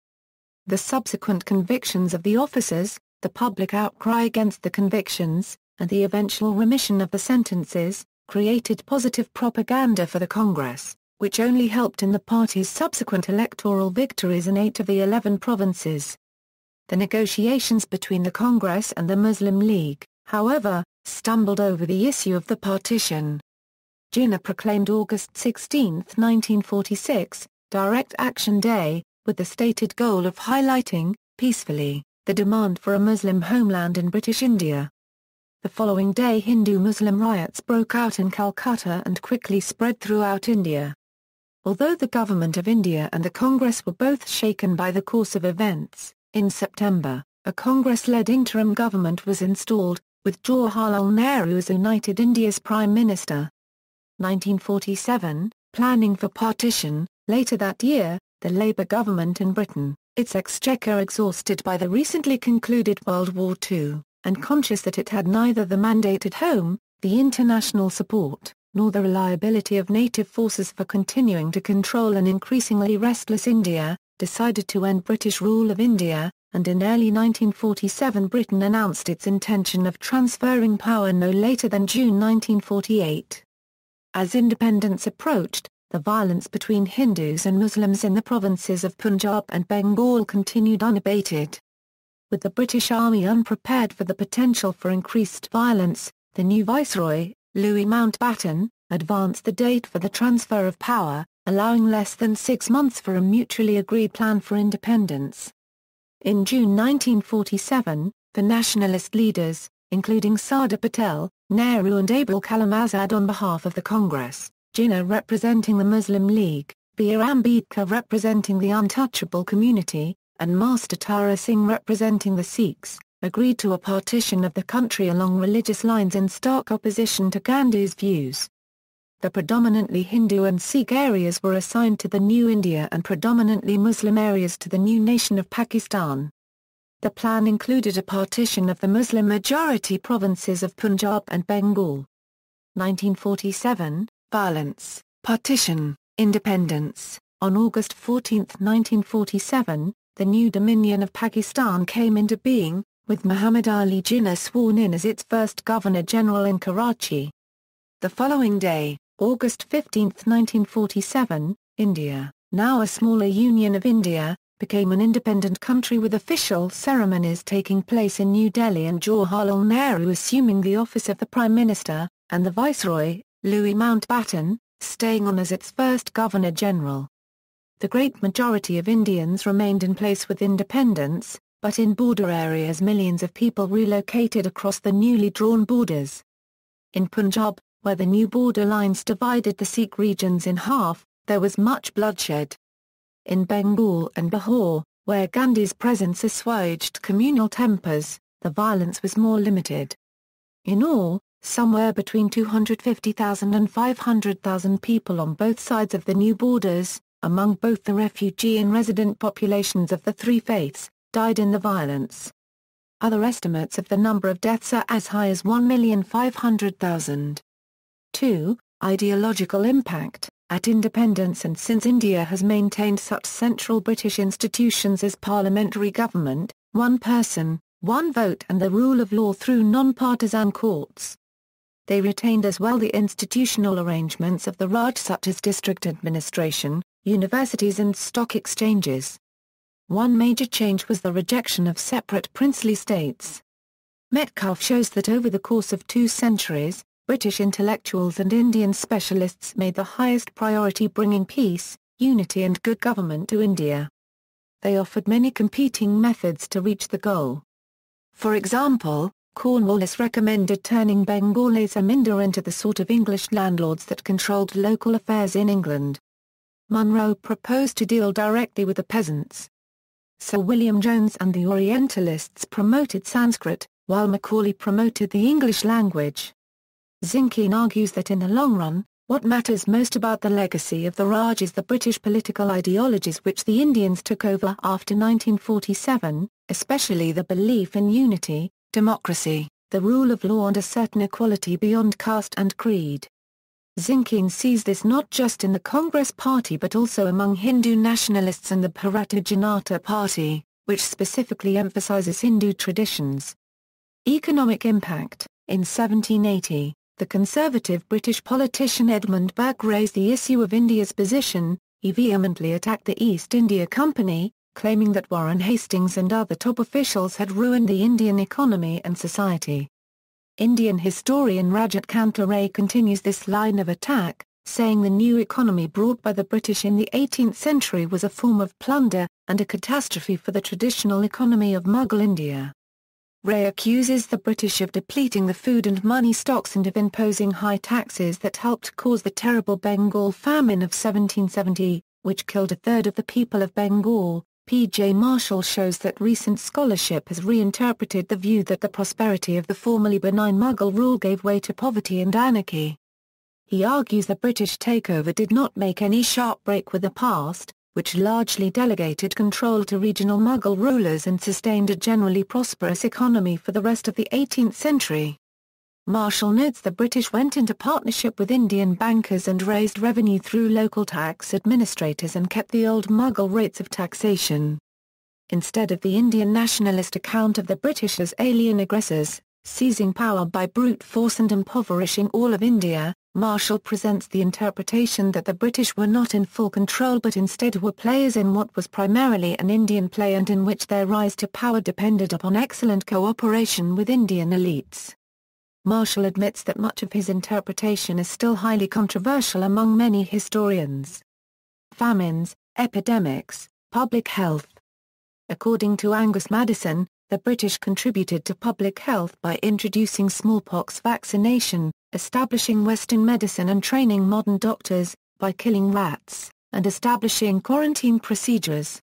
The subsequent convictions of the officers, the public outcry against the convictions, and the eventual remission of the sentences, created positive propaganda for the Congress, which only helped in the party's subsequent electoral victories in 8 of the 11 provinces. The negotiations between the Congress and the Muslim League, however, stumbled over the issue of the partition. Jinnah proclaimed August 16, 1946, Direct Action Day, with the stated goal of highlighting, peacefully, the demand for a Muslim homeland in British India. The following day Hindu-Muslim riots broke out in Calcutta and quickly spread throughout India. Although the Government of India and the Congress were both shaken by the course of events, in September, a Congress-led interim government was installed, with Jawaharlal Nehru as United India's Prime Minister. 1947, planning for partition. Later that year, the Labour government in Britain, its exchequer exhausted by the recently concluded World War II, and conscious that it had neither the mandate at home, the international support, nor the reliability of native forces for continuing to control an increasingly restless India, decided to end British rule of India, and in early 1947 Britain announced its intention of transferring power no later than June 1948. As independence approached, the violence between Hindus and Muslims in the provinces of Punjab and Bengal continued unabated. With the British Army unprepared for the potential for increased violence, the new Viceroy, Louis Mountbatten, advanced the date for the transfer of power, allowing less than 6 months for a mutually agreed plan for independence. In June 1947, the nationalist leaders, including Sardar Patel, Nehru and Abul Kalam Azad on behalf of the Congress, Jinnah representing the Muslim League, B. R. Ambedkar representing the untouchable community, and Master Tara Singh representing the Sikhs, agreed to a partition of the country along religious lines in stark opposition to Gandhi's views. The predominantly Hindu and Sikh areas were assigned to the new India and predominantly Muslim areas to the new nation of Pakistan. The plan included a partition of the Muslim-majority provinces of Punjab and Bengal. 1947, Violence, Partition, Independence. On August 14, 1947, the new Dominion of Pakistan came into being, with Muhammad Ali Jinnah sworn in as its first Governor-General in Karachi. The following day, August 15, 1947, India, now a smaller Union of India, became an independent country with official ceremonies taking place in New Delhi and Jawaharlal Nehru assuming the office of the Prime Minister, and the Viceroy, Louis Mountbatten, staying on as its first Governor-General. The great majority of Indians remained in place with independence, but in border areas millions of people relocated across the newly drawn borders. In Punjab, where the new border lines divided the Sikh regions in half, there was much bloodshed. In Bengal and Bihar, where Gandhi's presence assuaged communal tempers, the violence was more limited. In all, somewhere between 250,000 and 500,000 people on both sides of the new borders, among both the refugee and resident populations of the three faiths, died in the violence. Other estimates of the number of deaths are as high as 1,500,000. 2. Ideological impact. At independence and since India has maintained such central British institutions as parliamentary government, one person, one vote and the rule of law through non-partisan courts. They retained as well the institutional arrangements of the Raj such as district administration, universities and stock exchanges. One major change was the rejection of separate princely states. Metcalfe shows that over the course of 2 centuries, British intellectuals and Indian specialists made the highest priority bringing peace, unity and good government to India. They offered many competing methods to reach the goal. For example, Cornwallis recommended turning Bengali zamindar into the sort of English landlords that controlled local affairs in England. Monroe proposed to deal directly with the peasants. Sir William Jones and the Orientalists promoted Sanskrit, while Macaulay promoted the English language. Zinkin argues that in the long run, what matters most about the legacy of the Raj is the British political ideologies which the Indians took over after 1947, especially the belief in unity, democracy, the rule of law and a certain equality beyond caste and creed. Zinkin sees this not just in the Congress Party but also among Hindu nationalists and the Bharatiya Janata Party, which specifically emphasizes Hindu traditions. Economic impact. In 1780, the conservative British politician Edmund Burke raised the issue of India's position. He vehemently attacked the East India Company, claiming that Warren Hastings and other top officials had ruined the Indian economy and society. Indian historian Rajat Kanta Ray continues this line of attack, saying the new economy brought by the British in the 18th century was a form of plunder, and a catastrophe for the traditional economy of Mughal India. Ray accuses the British of depleting the food and money stocks and of imposing high taxes that helped cause the terrible Bengal famine of 1770, which killed a third of the people of Bengal. P.J. Marshall shows that recent scholarship has reinterpreted the view that the prosperity of the formerly benign Mughal rule gave way to poverty and anarchy. He argues the British takeover did not make any sharp break with the past, which largely delegated control to regional Mughal rulers and sustained a generally prosperous economy for the rest of the 18th century. Marshall notes the British went into partnership with Indian bankers and raised revenue through local tax administrators and kept the old Mughal rates of taxation. Instead of the Indian nationalist account of the British as alien aggressors, seizing power by brute force and impoverishing all of India, Marshall presents the interpretation that the British were not in full control but instead were players in what was primarily an Indian play and in which their rise to power depended upon excellent cooperation with Indian elites. Marshall admits that much of his interpretation is still highly controversial among many historians. famines, epidemics, public health. According to Angus Maddison, the British contributed to public health by introducing smallpox vaccination, establishing Western medicine and training modern doctors, by killing rats, and establishing quarantine procedures.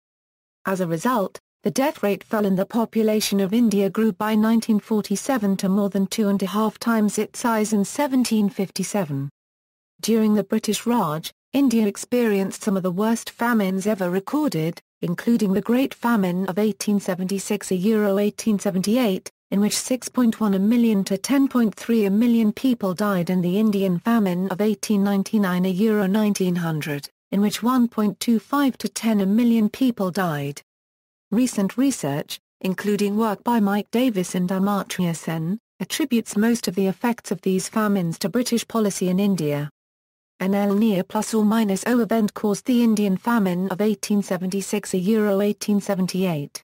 As a result, the death rate fell and the population of India grew by 1947 to more than 2.5 times its size in 1757. During the British Raj, India experienced some of the worst famines ever recorded, including the Great Famine of 1876–1878, in which 6.1 million to 10.3 million people died, and the Indian Famine of 1899–1900, in which 1.25 to 10 million people died. Recent research, including work by Mike Davis and Amartya Sen, attributes most of the effects of these famines to British policy in India. An El Niño +or-O event caused the Indian Famine of 1876–1878.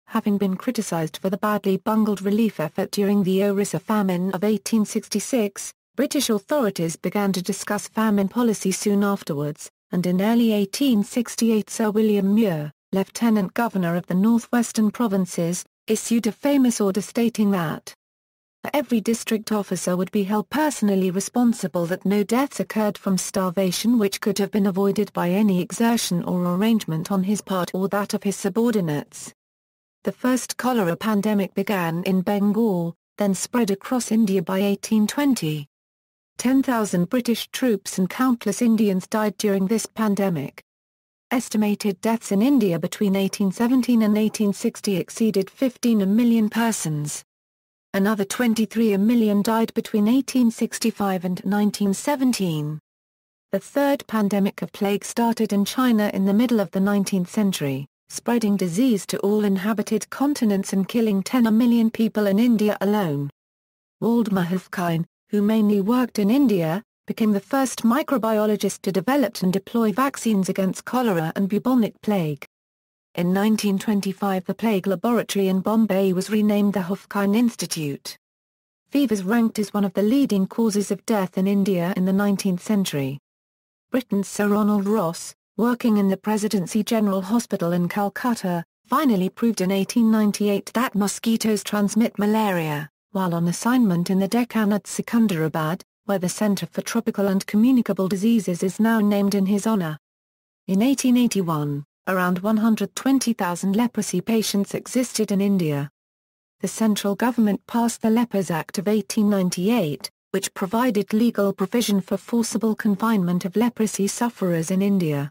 Having been criticised for the badly bungled relief effort during the Orissa Famine of 1866, British authorities began to discuss famine policy soon afterwards, and in early 1868 Sir William Muir, Lieutenant Governor of the Northwestern Provinces, issued a famous order stating that every district officer would be held personally responsible that no deaths occurred from starvation which could have been avoided by any exertion or arrangement on his part or that of his subordinates. The first cholera pandemic began in Bengal, then spread across India by 1820. 10,000 British troops and countless Indians died during this pandemic. Estimated deaths in India between 1817 and 1860 exceeded 15 million persons. Another 23 million died between 1865 and 1917. The third pandemic of plague started in China in the middle of the 19th century, spreading disease to all inhabited continents and killing 10 million people in India alone. Waldemar Haffkine, who mainly worked in India, became the first microbiologist to develop and deploy vaccines against cholera and bubonic plague. In 1925 the plague laboratory in Bombay was renamed the Haffkine Institute. Fevers ranked as one of the leading causes of death in India in the 19th century. Britain's Sir Ronald Ross, working in the Presidency General Hospital in Calcutta, finally proved in 1898 that mosquitoes transmit malaria, while on assignment in the Deccan at Secunderabad, where the Centre for Tropical and Communicable Diseases is now named in his honour. In 1881, around 120,000 leprosy patients existed in India. The central government passed the Lepers Act of 1898, which provided legal provision for forcible confinement of leprosy sufferers in India.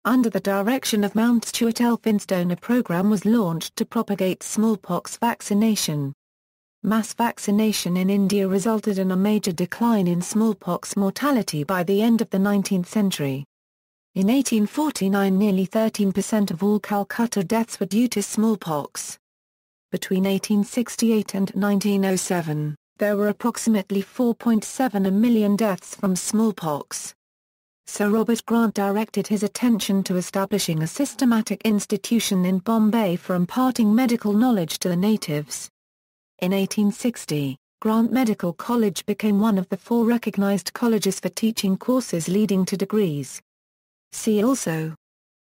Under the direction of Mount Stuart Elphinstone, a program was launched to propagate smallpox vaccination. Mass vaccination in India resulted in a major decline in smallpox mortality by the end of the 19th century. In 1849 nearly 13% of all Calcutta deaths were due to smallpox. Between 1868 and 1907, there were approximately 4.7 million deaths from smallpox. Sir Robert Grant directed his attention to establishing a systematic institution in Bombay for imparting medical knowledge to the natives. In 1860, Grant Medical College became one of the 4 recognised colleges for teaching courses leading to degrees. See also: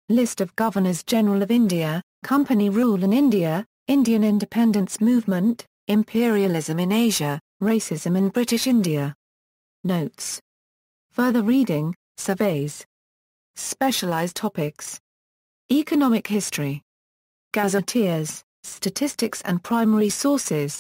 List of Governors-General of India, Company rule in India, Indian independence movement, imperialism in Asia, racism in British India. Notes. Further reading, surveys. Specialised topics. Economic history. Gazetteers, statistics and primary sources.